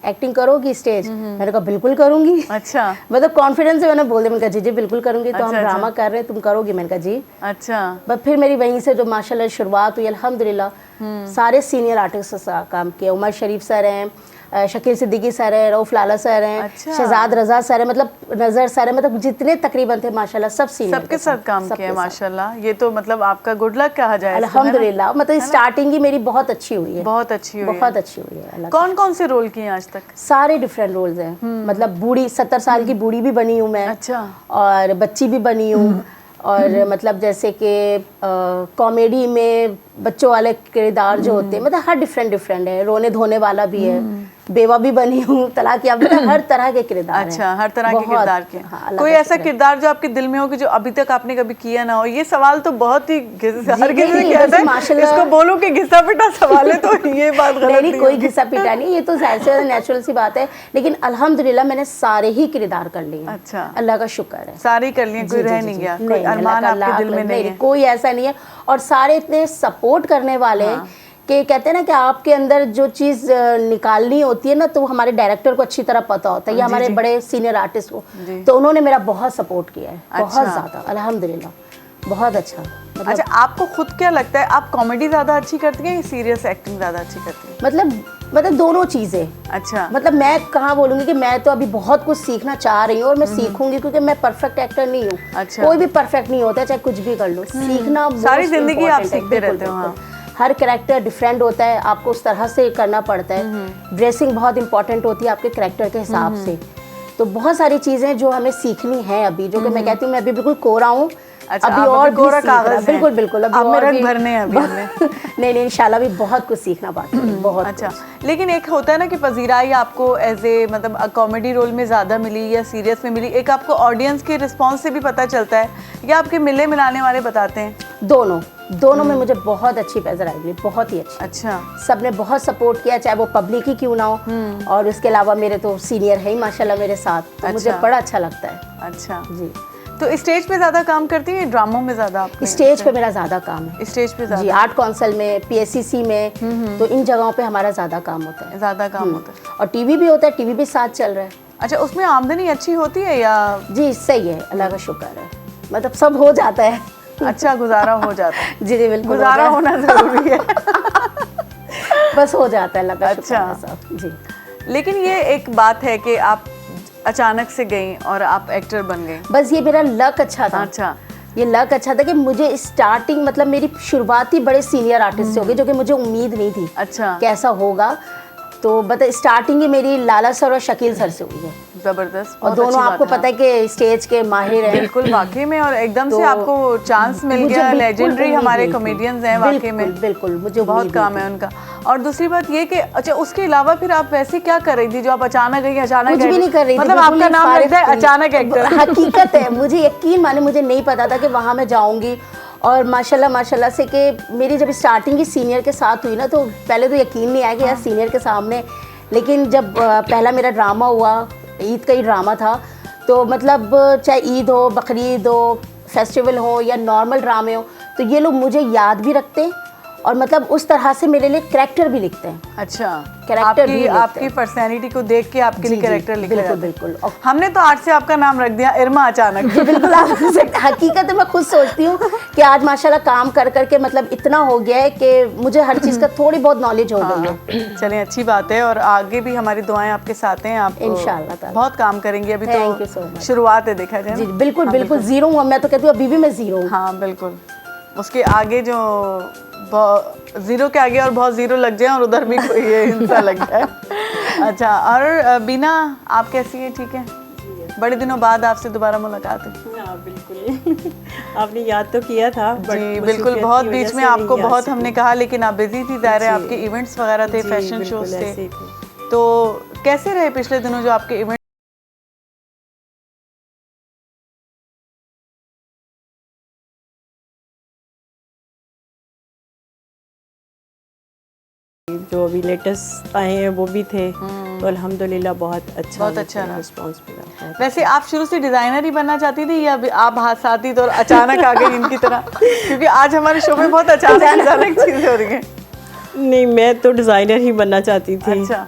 एक्टिंग करोगी स्टेज? मैंने कहा बिल्कुल करूंगी। अच्छा। मतलब कॉन्फिडेंस से मैंने बोल दिया, मैंने कहा जी बिल्कुल करूंगी। तो हम ड्रामा कर रहे हैं, तुम करोगी? मैंने कहा जी। अच्छा। बस फिर मेरी वहीं से जो माशाल्लाह शुरुआत हुई, अल्हम्दुलिल्लाह सारे सीनियर आर्टिस्ट के साथ काम किया। उमर शरीफ सर हैं, शकील सिद्दीकी सर है, रऊफ लाला सर हैं, शहजाद रजा सर है, मतलब नजर सर है, मतलब जितने तकरीबन थे माशाल्लाह सब सीनियर सबके साथ काम किया माशाल्लाह। ये तो मतलब आपका गुड लक कहा जाए अल्हम्दुलिल्लाह। मतलब स्टार्टिंग ही मेरी बहुत अच्छी हुई है, बहुत अच्छी हुई है, बहुत अच्छी हुई है। कौन कौन से रोल किए आज तक? सारे डिफरेंट रोल्स हैं, मतलब बूढ़ी 70 साल की बूढ़ी भी बनी हूँ मैं। अच्छा। और बच्ची भी बनी हूँ, और मतलब जैसे कि कॉमेडी में बच्चों वाले किरदार जो होते हैं, मतलब हर डिफरेंट है। रोने धोने वाला भी है, बेवा भी बनी हूँ, तलाक याफ्ता, मतलब हर तरह के किरदार। अच्छा, हर तरह के किरदार के। कोई ऐसा किरदार जो आपके दिल में हो कि जो अभी तक आपने कभी किया ना हो? ये सवाल तो बहुत ही हर किसी से कहता है, इसको बोलो कि घिसा पिटा सवाल है, तो ये बात गलत नहीं। कोई घिसा पिटा नहीं, ये तो जाहिर से नेचुरल सी बात है, लेकिन अल्हम्दुलिल्लाह मैंने सारे ही किरदार कर लिए। अच्छा, अल्लाह का शुक्र है, सारे कर लिए, कोई रह नहीं गया, कोई अरमान आपके दिल में नहीं है? कोई ऐसा नहीं है, और सारे इतने सपोर्ट करने वाले हैं कि कहते हैं ना कि आपके अंदर जो चीज़ निकालनी होती है ना, तो हमारे डायरेक्टर को अच्छी तरह पता होता है, या हमारे बड़े सीनियर आर्टिस्ट को, तो उन्होंने मेरा बहुत सपोर्ट किया है, बहुत ज़्यादा अल्हम्दुलिल्लाह, बहुत अच्छा। अच्छा, आपको खुद क्या लगता है, आप कॉमेडी ज़्यादा अच्छी करती हैं या सीरियस एक्टिंग ज़्यादा अच्छी करती हैं? मतलब दोनों चीज़ें। अच्छा। मतलब मैं कहाँ बोलूँगी कि मैं तो अभी बहुत कुछ सीखना चाह रही हूँ, और मैं सीखूंगी, क्योंकि मैं परफेक्ट एक्टर नहीं हूँ। अच्छा। कोई भी परफेक्ट नहीं होता, चाहे कुछ भी कर लो, सीखना सारी जिंदगी आप सीखते रहते हो। हर कैरेक्टर डिफरेंट होता है, आपको उस तरह से करना पड़ता है। ड्रेसिंग बहुत इंपॉर्टेंट होती है आपके कैरेक्टर के हिसाब से, तो बहुत सारी चीज़ें जो हमें सीखनी है अभी, जो कि मैं कहती हूँ मैं अभी बिल्कुल कोरा हूँ। अच्छा, अभी आप और अभी कोरा कागज हैं। बिल्कुल बिल्कुल, अभी अब में और रंग भी भरने हैं अभी हमें। नहीं इंशाल्लाह भी बहुत कुछ सीखना बाकी है, बहुत। अच्छा, लेकिन एक होता है ना कि पजीराई आपको एज ए मतलब कॉमेडी रोल में ज़्यादा मिली या सीरियस में मिली, एक आपको ऑडियंस के रिस्पॉन्स से भी पता चलता है या आपके मिलने मिलाने वाले बताते हैं? दोनों में मुझे बहुत अच्छी पजीराई मिली, बहुत ही अच्छी। अच्छा, सबने बहुत सपोर्ट किया, चाहे वो पब्लिक ही क्यों ना हो, और उसके अलावा मेरे तो सीनियर है ही माशाल्लाह मेरे साथ, तो मुझे बड़ा अच्छा लगता है। अच्छा जी। तो स्टेज पे ज़्यादा काम करती है, ड्रामों में ज़्यादा? स्टेज पे मेरा ज़्यादा काम है। स्टेज पे ज़्यादा? जी, आर्ट काउंसिल में, PSCC में, तो इन जगहों पे हमारा ज़्यादा काम होता है। ज़्यादा काम होता है। और टीवी भी होता है, टीवी भी साथ चल रहा है। अच्छा, उसमें आमदनी अच्छी होती है या? जी सही है, अल्लाह का शुक्र है, मतलब सब हो जाता है। अच्छा, गुजारा हो जाता है। जी जी बिल्कुल, गुजारा होना ज़रूरी है। बस हो जाता है, अल्लाह का शुक्र है सब। जी, लेकिन ये एक बात है कि आप अचानक से गई और आप एक्टर बन गई। बस ये मेरा लक अच्छा था। अच्छा, ये लक अच्छा था कि मुझे स्टार्टिंग मतलब मेरी शुरुआत ही बड़े सीनियर आर्टिस्ट से हो गई, जो कि मुझे उम्मीद नहीं थी अच्छा कैसा होगा। तो बता स्टार्टिंग ही मेरी लाला सर और शकील सर से हुई है। जबरदस्त। और दोनों आपको पता है कि स्टेज के माहिर हैं। बिल्कुल, वाकई में, और एकदम से आपको चांस मिल गया। लेजेंडरी हमारे कॉमेडियंस हैं वाकई में। बिल्कुल, मुझे बहुत काम है उनका। और दूसरी बात ये कि अच्छा, उसके अलावा फिर आप वैसे क्या कर रही थी जो आप अचानक गई? अचानक कुछ भी नहीं कर रही थी, मतलब आपका नाम लगता है अचानक एक्टर? हकीकत है, मुझे यकीन माने मुझे नहीं पता था कि वहाँ मैं जाऊँगी। और माशाल्लाह से कि मेरी जब स्टार्टिंग ही सीनियर के साथ हुई ना, तो पहले तो यकीन नहीं आया कि यार सीनियर के सामने। लेकिन जब पहला मेरा ड्रामा हुआ, ईद का ही ड्रामा था, तो मतलब चाहे ईद हो, बकरीद हो, फेस्टिवल हो या नॉर्मल ड्रामे हो, तो ये लोग मुझे याद भी रखते हैं और मतलब उस तरह से मेरे लिए कैरेक्टर भी लिखते हैं। अच्छा, कैरेक्टर भी आपकी पर्सनैलिटी को देख के आपके लिए कैरेक्टर लिख रहे हैं? बिल्कुल। हमने तो आज से आपका नाम रख दिया इरमा अचानक। बिल्कुल, हकीकत है, मैं खुद सोचती हूँ कि आज माशाल्लाह काम कर करके मतलब इतना हो गया है कि मुझे हर चीज़ का थोड़ी बहुत नॉलेज हो गई है। चलें, अच्छी बात है, और आगे भी हमारी दुआएं आपके साथ हैं। आप इंशाल्लाह बहुत काम करेंगे। अभी तो शुरुआत है, देखा जाए। जी बिल्कुल बिल्कुल, जीरो हूँ मैं, तो कहती हूँ अभी भी मैं जीरो हूँ। हाँ बिल्कुल, उसके आगे जो जीरो के आगे और बहुत जीरो लग जाए और उधर भी कोई ये हिंसा लग जाए। अच्छा, और बीना आप कैसी हैं? ठीक है, बड़े दिनों बाद आपसे दोबारा मुलाकात है। हाँ बिल्कुल, आपने याद तो किया था। जी बिल्कुल, बहुत बीच में आपको बहुत हमने कहा, लेकिन आप बिजी थी, ज़ाहिर है आपके इवेंट्स वगैरह थे, फैशन शोज थे। तो कैसे रहे पिछले दिनों जो आपके इवेंट? जो अभी लेटेस्ट आए हैं वो भी थे, तो अल्हम्दुलिल्लाह बहुत अच्छा रिस्पॉन्स मिला। वैसे आप शुरू से डिज़ाइनर ही बनना चाहती थी या आप हाथ साथी तो अचानक आ गई इनकी तरह? क्योंकि आज हमारे शो में बहुत अचानक चीज़ें हो रही हैं। नहीं, मैं तो डिज़ाइनर ही बनना चाहती थी। अच्छा।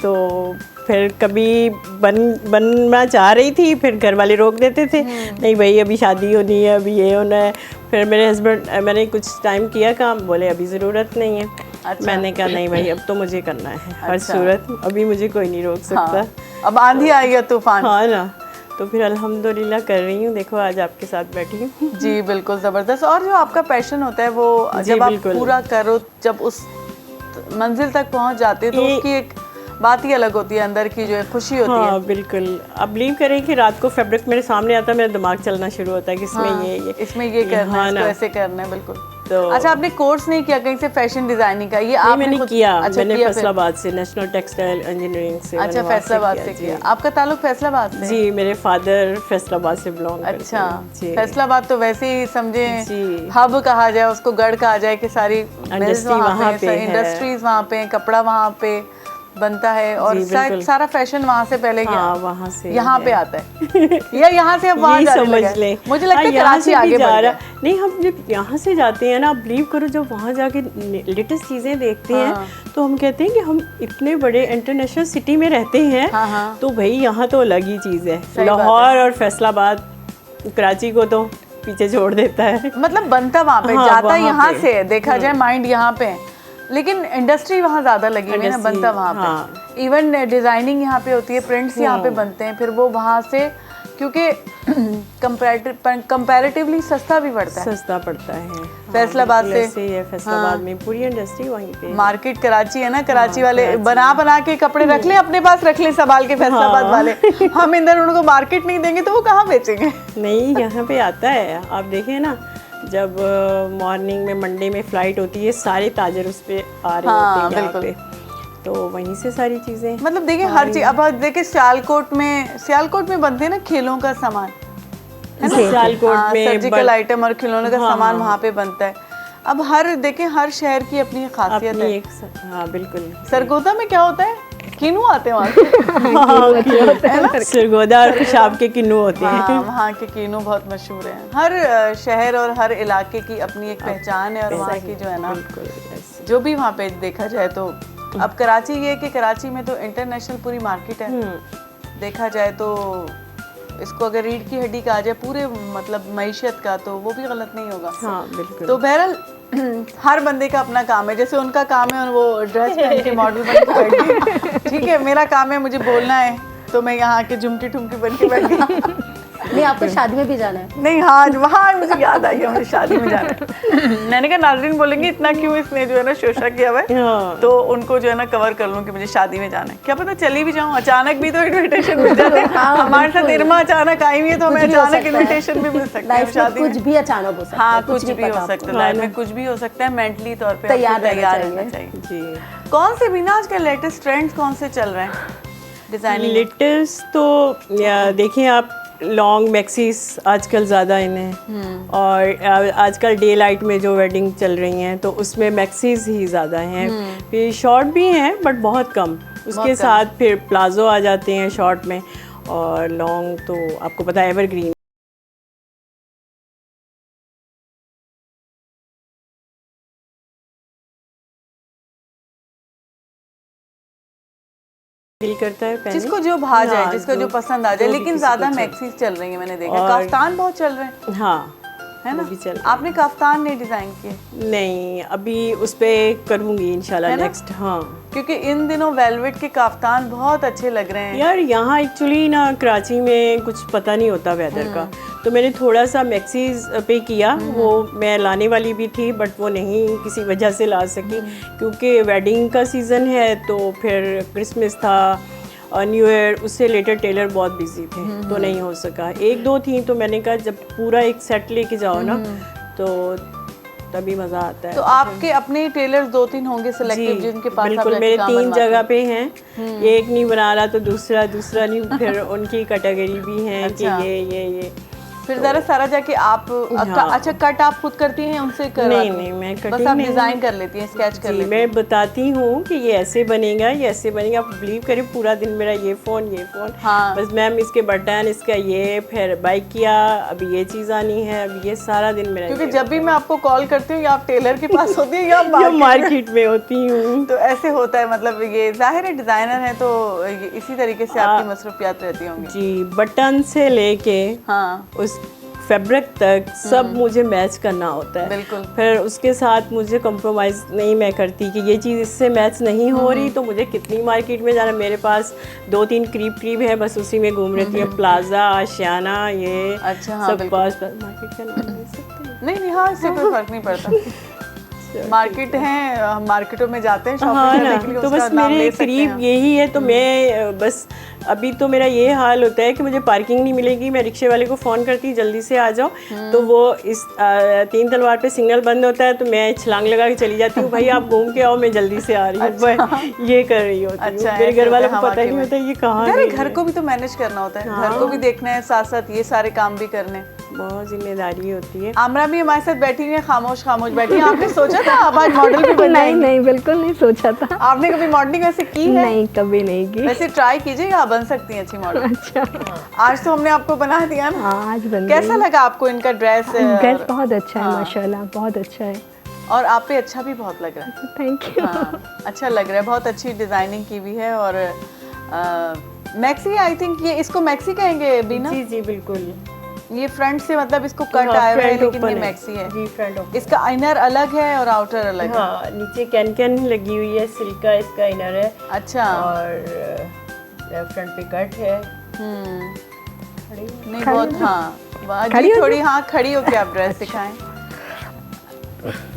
तो फिर कभी बनना चाह रही थी, फिर घर वाले रोक देते थे, नहीं भाई अभी शादी होनी है, अभी ये होना है। फिर मेरे हस्बैंड, मैंने कुछ टाइम किया काम, बोले अभी ज़रूरत नहीं है। अच्छा। मैंने कहा नहीं भाई अब तो मुझे करना है हर सूरत, अभी मुझे कोई नहीं रोक सकता। हाँ। अब आंधी आई है, तूफान। हाँ ना, तो फिर अल्हम्दुलिल्लाह कर रही हूँ, देखो आज आपके साथ बैठी हूँ। जी बिल्कुल, ज़बरदस्त। और जो आपका पैशन होता है वो जब आप पूरा करो, जब उस मंजिल तक पहुँच जाते हो, तो उसकी एक बात ही अलग होती है, अंदर की जो है खुशी होती है। हाँ बिल्कुल, आप बिलीव करें कि रात को फैब्रिक मेरे सामने आता है, मेरा दिमाग चलना शुरू होता है कि इसमें हाँ, ये इसमें ये करना है, इसको ऐसे करना है। बिल्कुल। तो अच्छा, आपने कोर्स नहीं किया कहीं से फैशन डिजाइनिंग का? ये आपने मैंने किया। अच्छा, मैंने फैसलाबाद से, नेशनल टेक्सटाइल इंजीनियरिंग से। अच्छा, फैसलाबाद से किया। आपका ताल्लुक फैसलाबाद से? जी, मेरे फादर फैसलाबाद से बिलोंग करते हैं। अच्छा, फैसलाबाद तो वैसे ही समझे हब कहा जाए, उसको गढ़ कहा जाए कि सारी इंडस्ट्रीज वहाँ पे, कपड़ा वहाँ पे बनता है और सारा फैशन वहाँ से पहले गया। वहाँ से यहाँ पे आता है या यहाँ से अब वहाँ समझ ले। मुझे लगता है कराची आगे जा रहा है। नहीं, हम जब यहाँ से जाते हैं ना, आप बिलीव करो, जब वहाँ जाके लेटेस्ट चीज़ें देखते हैं तो हम कहते हैं कि हम इतने बड़े इंटरनेशनल सिटी में रहते हैं, तो भाई यहाँ तो अलग ही चीज़ है। लाहौर और फैसलाबाद कराची को तो पीछे छोड़ देता है। मतलब बनता वहाँ पे, जाता यहाँ से, देखा जाए माइंड यहाँ पे, लेकिन इंडस्ट्री वहाँ ज़्यादा लगी हुई है ना, बनता वहाँ पे। इवन डिज़ाइनिंग यहाँ पे होती है, प्रिंट्स यहाँ पे बनते हैं, फिर वो वहाँ से क्योंकि कंपैरेटिवली सस्ता भी पड़ता है। सस्ता पड़ता है फैसलाबाद से है, फैसलाबाद में पूरी इंडस्ट्री वहीं पे। मार्केट कराची है ना, कराची वाले बना के कपड़े रख ले, अपने पास रख ले संभाल के फैसलाबाद वाले। हम इधर उनको मार्केट नहीं देंगे तो वो कहाँ बेचेंगे? नहीं, यहाँ पे आता है। आप देखें ना, जब मॉर्निंग में मंडे में फ्लाइट होती है, सारे ताजर उस पे आ रहे होते हैं यहाँ पे, तो वहीं से सारी चीजें। मतलब देखिए हर चीज, अब देखिए सियालकोट में बनते हैं ना खेलों का सामान, सियालकोट में सर्जिकल आइटम और खिलौने का सामान वहाँ पे बनता है। अब हर शहर की अपनी खासियत है। हाँ बिल्कुल। सरगोदा में क्या होता है? किन्नू आते हैं वहाँ के। सरगोदा और पेशाब के किन्नू होते हैं। वहाँ के किन्नू बहुत मशहूर हैं। हर शहर और हर इलाके की अपनी एक पहचान है, और वहाँ की जो है ना, जो भी वहाँ पे देखा जाए तो। अब कराची ये कि कराची में तो इंटरनेशनल पूरी मार्केट है, देखा जाए तो इसको अगर रीढ़ की हड्डी कहा जाए पूरे मतलब मईशत का, तो वो भी गलत नहीं होगा। हाँ बिल्कुल। तो बहरहाल हर बंदे का अपना काम है, जैसे उनका काम है वो ड्रेस पहन के मॉडल बन के बैठ गई, ठीक है, मेरा काम है मुझे बोलना है तो मैं यहाँ के झुमकी ठुमकी बन के बैठ गई। नहीं, आपको शादी में भी जाना है? नहीं, हाँ वहाँ मुझे याद आई, मुझे शादी में जाना है। मैंने कहा नाज़रीन बोलेंगे इतना क्यों इसने जो है ना शोशा किया हुआ है, तो उनको जो है ना कवर कर लूँ कि मुझे शादी में जाना है। क्या पता चली भी जाऊँ, अचानक भी तो इन्विटेशन मिल जाते हैं। हमारे साथ इरमा अचानक आई हुई है तो हमें अचानक इन्विटेशन भी मिल सकता है शादी में। कुछ भी अचानक हो सकता है। हाँ, कुछ भी हो सकता है लाइफ में, कुछ भी हो सकता है। मेंटली तौर पे तैयार रहना चाहिए। कौन से बिना आज के लेटेस्ट ट्रेंड्स कौन से चल रहे हैं डिजाइनिंग? लेटेस्ट तो देखिए आप, लॉन्ग मैक्सीज आजकल ज़्यादा इन है, और आजकल डे लाइट में जो वेडिंग चल रही हैं तो उसमें मैक्सीज ही ज़्यादा हैं। फिर शॉर्ट भी हैं बट बहुत कम, उसके साथ फिर प्लाजो आ जाते हैं शॉर्ट में, और लॉन्ग तो आपको पता है एवरग्रीन। फील करता है जिसको जो भा जाए, जिसको जो पसंद आ जाए, लेकिन ज्यादा मैक्सीज चल रही है मैंने देखा। काफ्तान बहुत चल रहे हैं। हाँ है ना, आपने काफ्तान नहीं डिजाइन किए? नहीं, अभी उस पे करूँगी इंशाल्लाह नेक्स्ट। हाँ, क्योंकि इन दिनों वेलवेट के काफ्तान बहुत अच्छे लग रहे हैं यार। यहाँ एक्चुअली ना कराची में कुछ पता नहीं होता वेदर का, तो मैंने थोड़ा सा मैक्सीज पे किया। वो मैं लाने वाली भी थी बट वो नहीं किसी वजह से ला सकी, क्योंकि वेडिंग का सीज़न है, तो फिर क्रिसमस था और न्यू ईयर, उससे रिलेटेड टेलर बहुत बिजी थे तो नहीं हो सका। एक दो थी तो मैंने कहा जब पूरा एक सेट लेके जाओ ना तो तभी मज़ा आता है। तो आपके अपने टेलर्स 2-3 होंगे सिलेक्टिव जिनके पास? बिल्कुल, मेरे 3 जगह पे हैं। एक नहीं बना रहा तो दूसरा नहीं, फिर उनकी कैटेगरी भी है कि ये फिर जरा सारा जाके आप अच्छा कट आप खुद करती हैं उनसे? नहीं, मैं कटिंग बस आप डिजाइन कर लेती हैं, स्केच कर लेती हैं? मैं बताती हूँ कि ये ऐसे बनेगा, ये ऐसे बनेगा। आप बिलीव करें पूरा दिन मेरा ये फ़ोन हाँ। बस मैम इसके बटन, इसका ये, फिर बाई किया, अभी ये चीज़ आनी है, अभी ये सारा दिन मेरा। क्योंकि जब भी मैं आपको कॉल करती हूँ या आप टेलर के पास होती हैं या मार्केट में होती हूँ, तो ऐसे होता है। मतलब ये जाहिर है डिज़ाइनर है तो इसी तरीके से आपकी मसरूफियात रहती होंगी। जी, बटन से लेके उस फैब्रिक तक सब मुझे मैच करना होता है। बिल्कुल। फिर उसके साथ मुझे कॉम्प्रोमाइज़ नहीं मैं करती कि ये चीज़ इससे मैच नहीं हो रही, तो मुझे कितनी मार्केट में जाना। मेरे पास 2-3 करीब है, बस उसी में घूम रही है। प्लाजा, आशियाना, ये सब पास मार्केट का नाम ले सकते हैं? नहीं, हाँ, इससे कोई फर्क नहीं पड़ता। मार्केट है, मार्केटों में जाते हैं हाँ ना, तो बस मेरे करीब यही है। तो मैं बस अभी तो मेरा ये हाल होता है कि मुझे पार्किंग नहीं मिलेगी, मैं रिक्शे वाले को फ़ोन करती जल्दी से आ जाओ, तो वो इस 3 तलवार पे सिग्नल बंद होता है तो मैं छलांग लगा के चली जाती हूँ, भाई आप घूम के आओ, मैं जल्दी से आ रही हूँ। ये कर रही होती हूँ। मेरे घर वालों को पता ही नहीं होता ये कहाँ है। घर को भी तो मैनेज करना होता है, घर को भी देखना है, साथ साथ ये सारे काम भी करने, बहुत जिम्मेदारी होती है। आमरा भी हमारे साथ बैठी हुई है, खामोश बैठी है। आपने सोचा था आप आज मॉडल भी बन जाएंगी? नहीं, बिल्कुल नहीं सोचा था। आपने कभी मॉडलिंग ऐसे की है? नहीं, कभी नहीं की। वैसे ट्राई कीजिए, आप बन सकती हैं अच्छी मॉडल। अच्छा, आज तो हमने आपको बना दिया ना। आज बन कैसा लगा आपको इनका ड्रेस? बहुत अच्छा है माशाल्लाह, बहुत अच्छा है, और आप पे अच्छा भी बहुत लग रहा है। Thank you. अच्छा लग रहा है, बहुत अच्छी डिजाइनिंग की हुई है। और मैक्सी, आई थिंक ये इसको मैक्सी कहेंगे बीना? जी बिल्कुल। ये फ्रंट से मतलब इसको कट आया हुआ है, लेकिन ये मैक्सी है जी। फ्रंट इसका इनर अलग है और आउटर अलग है। नीचे कैन लगी हुई है, सिल्क का इसका इनर है। अच्छा। और फ्रंट पे कट है। नहीं बहुत हाँ खड़ी जी हो थोड़ी हाँ खड़ी होके आप ड्रेस दिखाएं।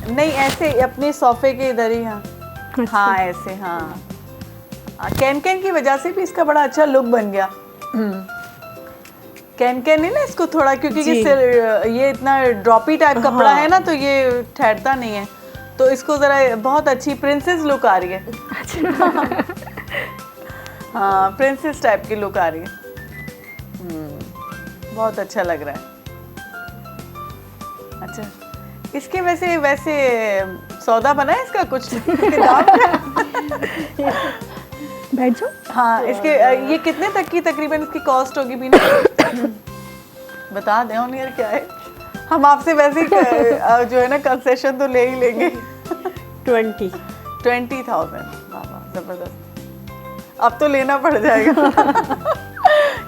नहीं ऐसे अपने सोफे के इधर ही हाँ हाँ ऐसे हाँ कैन कैन की वजह से भी इसका बड़ा अच्छा लुक बन गया। कैन कैन नहीं ना इसको थोड़ा क्योंकि ये इतना ड्रॉपी टाइप कपड़ा है ना तो ये ठहरता नहीं है तो इसको जरा बहुत अच्छी प्रिंसेस लुक आ रही है। हाँ प्रिंसेस टाइप की लुक आ रही है। बहुत अच्छा लग रहा है। अच्छा इसके वैसे वैसे सौदा बना है इसका कुछ बैठ जाओ। हाँ इसके ये कितने तक की तकरीबन इसकी कॉस्ट होगी बीना? बता दें ऑन ईयर क्या है। हम आपसे वैसे ही जो है ना कंसेशन तो ले ही लेंगे। 20,000 वाह जबरदस्त। अब तो लेना पड़ जाएगा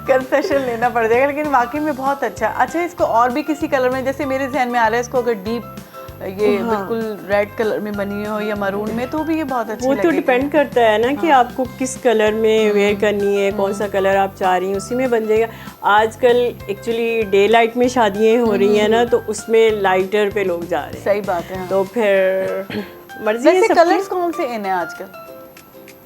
कंसेशन लेना पड़ जाएगा लेकिन वाकई में बहुत अच्छा। अच्छा इसको और भी किसी कलर में जैसे मेरे जहन में आ रहा है इसको अगर डीप ये बिल्कुल रेड कलर में बनी हो या मरून में तो भी ये बहुत अच्छी लगेगी। वो तो डिपेंड करता है ना कि आपको किस कलर में वेयर करनी है, कौन सा कलर आप चाह रही हैं उसी में बन जाएगा। आजकल एक्चुअली डे लाइट में शादियाँ हो रही हैं ना तो उसमें लाइटर पे लोग जा रहे हैं। सही बात है। तो फिर मर्जी है। कलर्स कौन से इन है आजकल?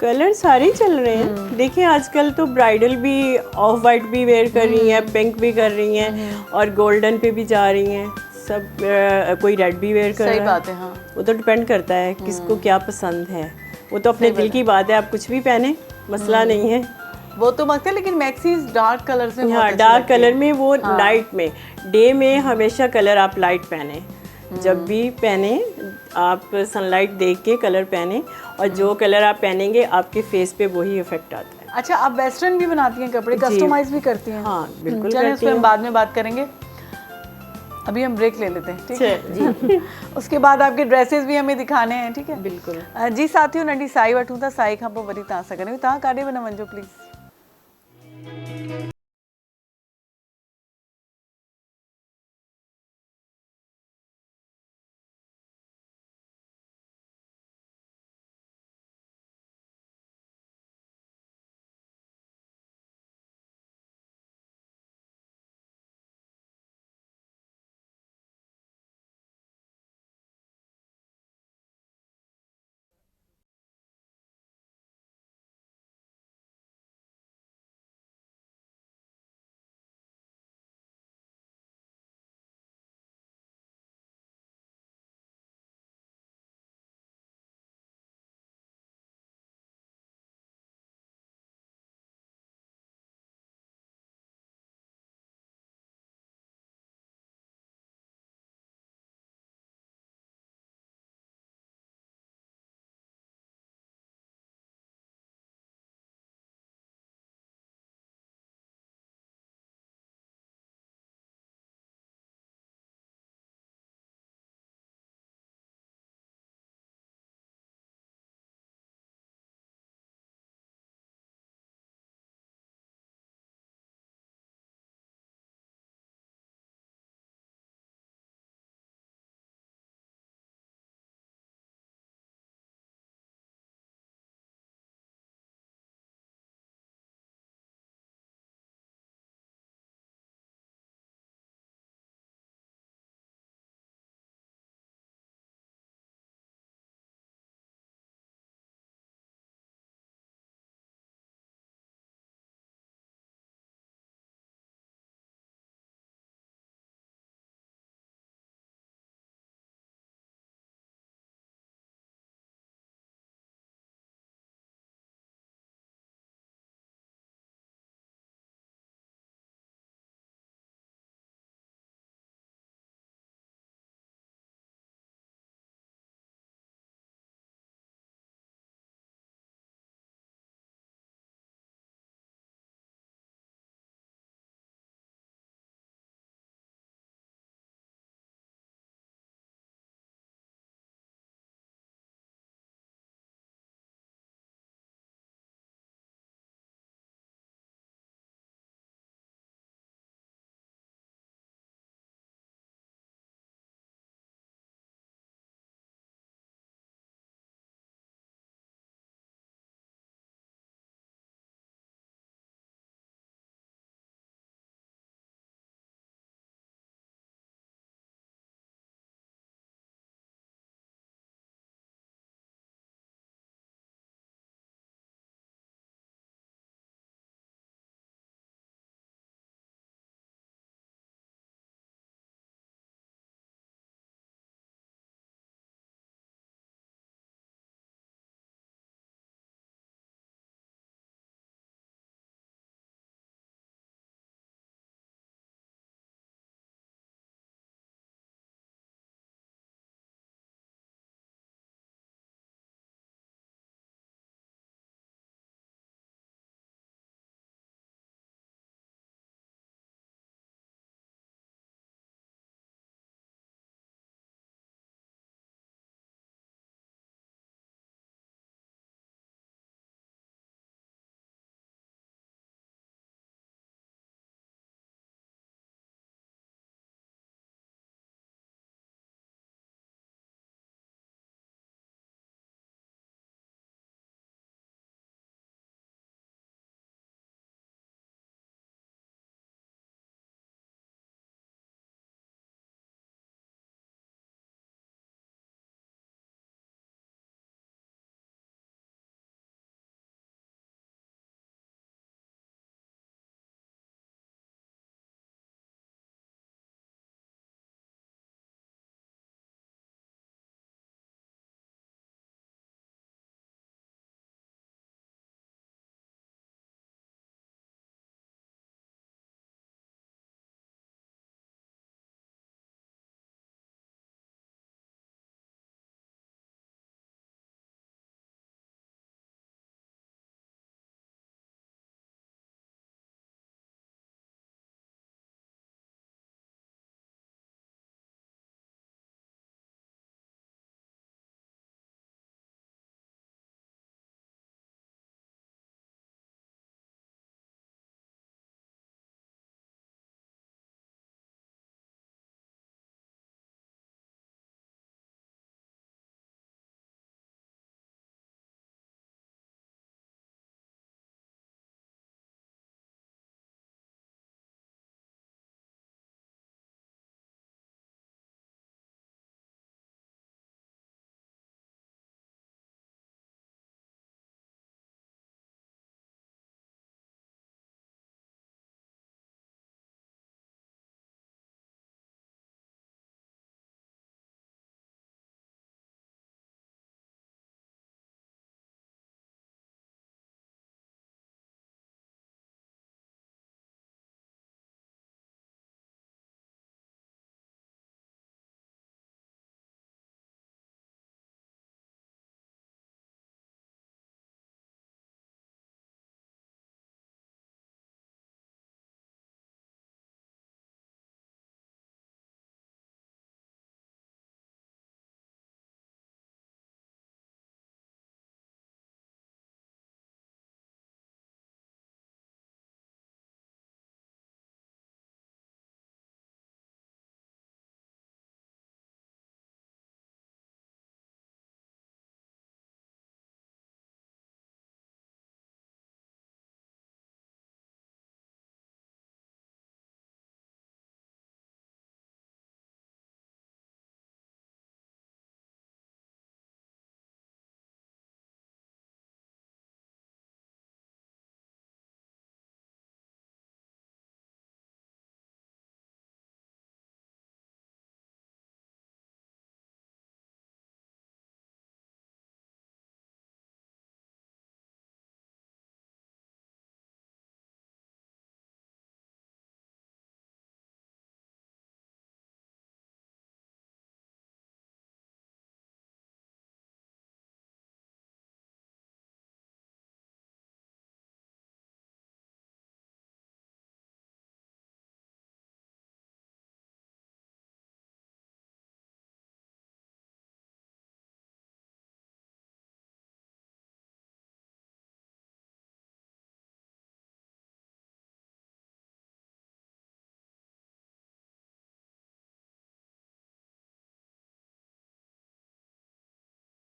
कलर सारे चल रहे हैं। देखिए आजकल तो ब्राइडल भी ऑफ वाइट भी वेयर कर रही हैं, पिंक भी कर रही हैं और गोल्डन पे भी जा रही हैं सब। कोई रेड भी वेयर कर रहा है। सही बात है हाँ। वो तो डिपेंड करता है किसको क्या पसंद है। वो तो अपने दिल की बात है, आप कुछ भी पहने मसला नहीं है। वो तो मस्त है लेकिन मैक्सीज डार्क कलर में हाँ डार्क कलर में वो नाइट में डे में हमेशा कलर आप लाइट पहने। जब भी पहने आप सनलाइट देख के कलर पहने और जो कलर आप पहनेंगे आपके फेस पे वही इफेक्ट आता है। अच्छा आप वेस्टर्न भी बनाती हैं कपड़े, कस्टमाइज भी करती हैं? हाँ बिल्कुल चलिए उस पर हम बाद में बात करेंगे। अभी हम ब्रेक ले लेते हैं ठीक है जी। उसके बाद आपके ड्रेसेस भी हमें दिखाने हैं ठीक है। बिल्कुल जी साथियों नडी साई वठूं था साई खां पोइ वरी तव्हां सां गॾु तव्हां काॾे वञो वञिजो प्लीज़।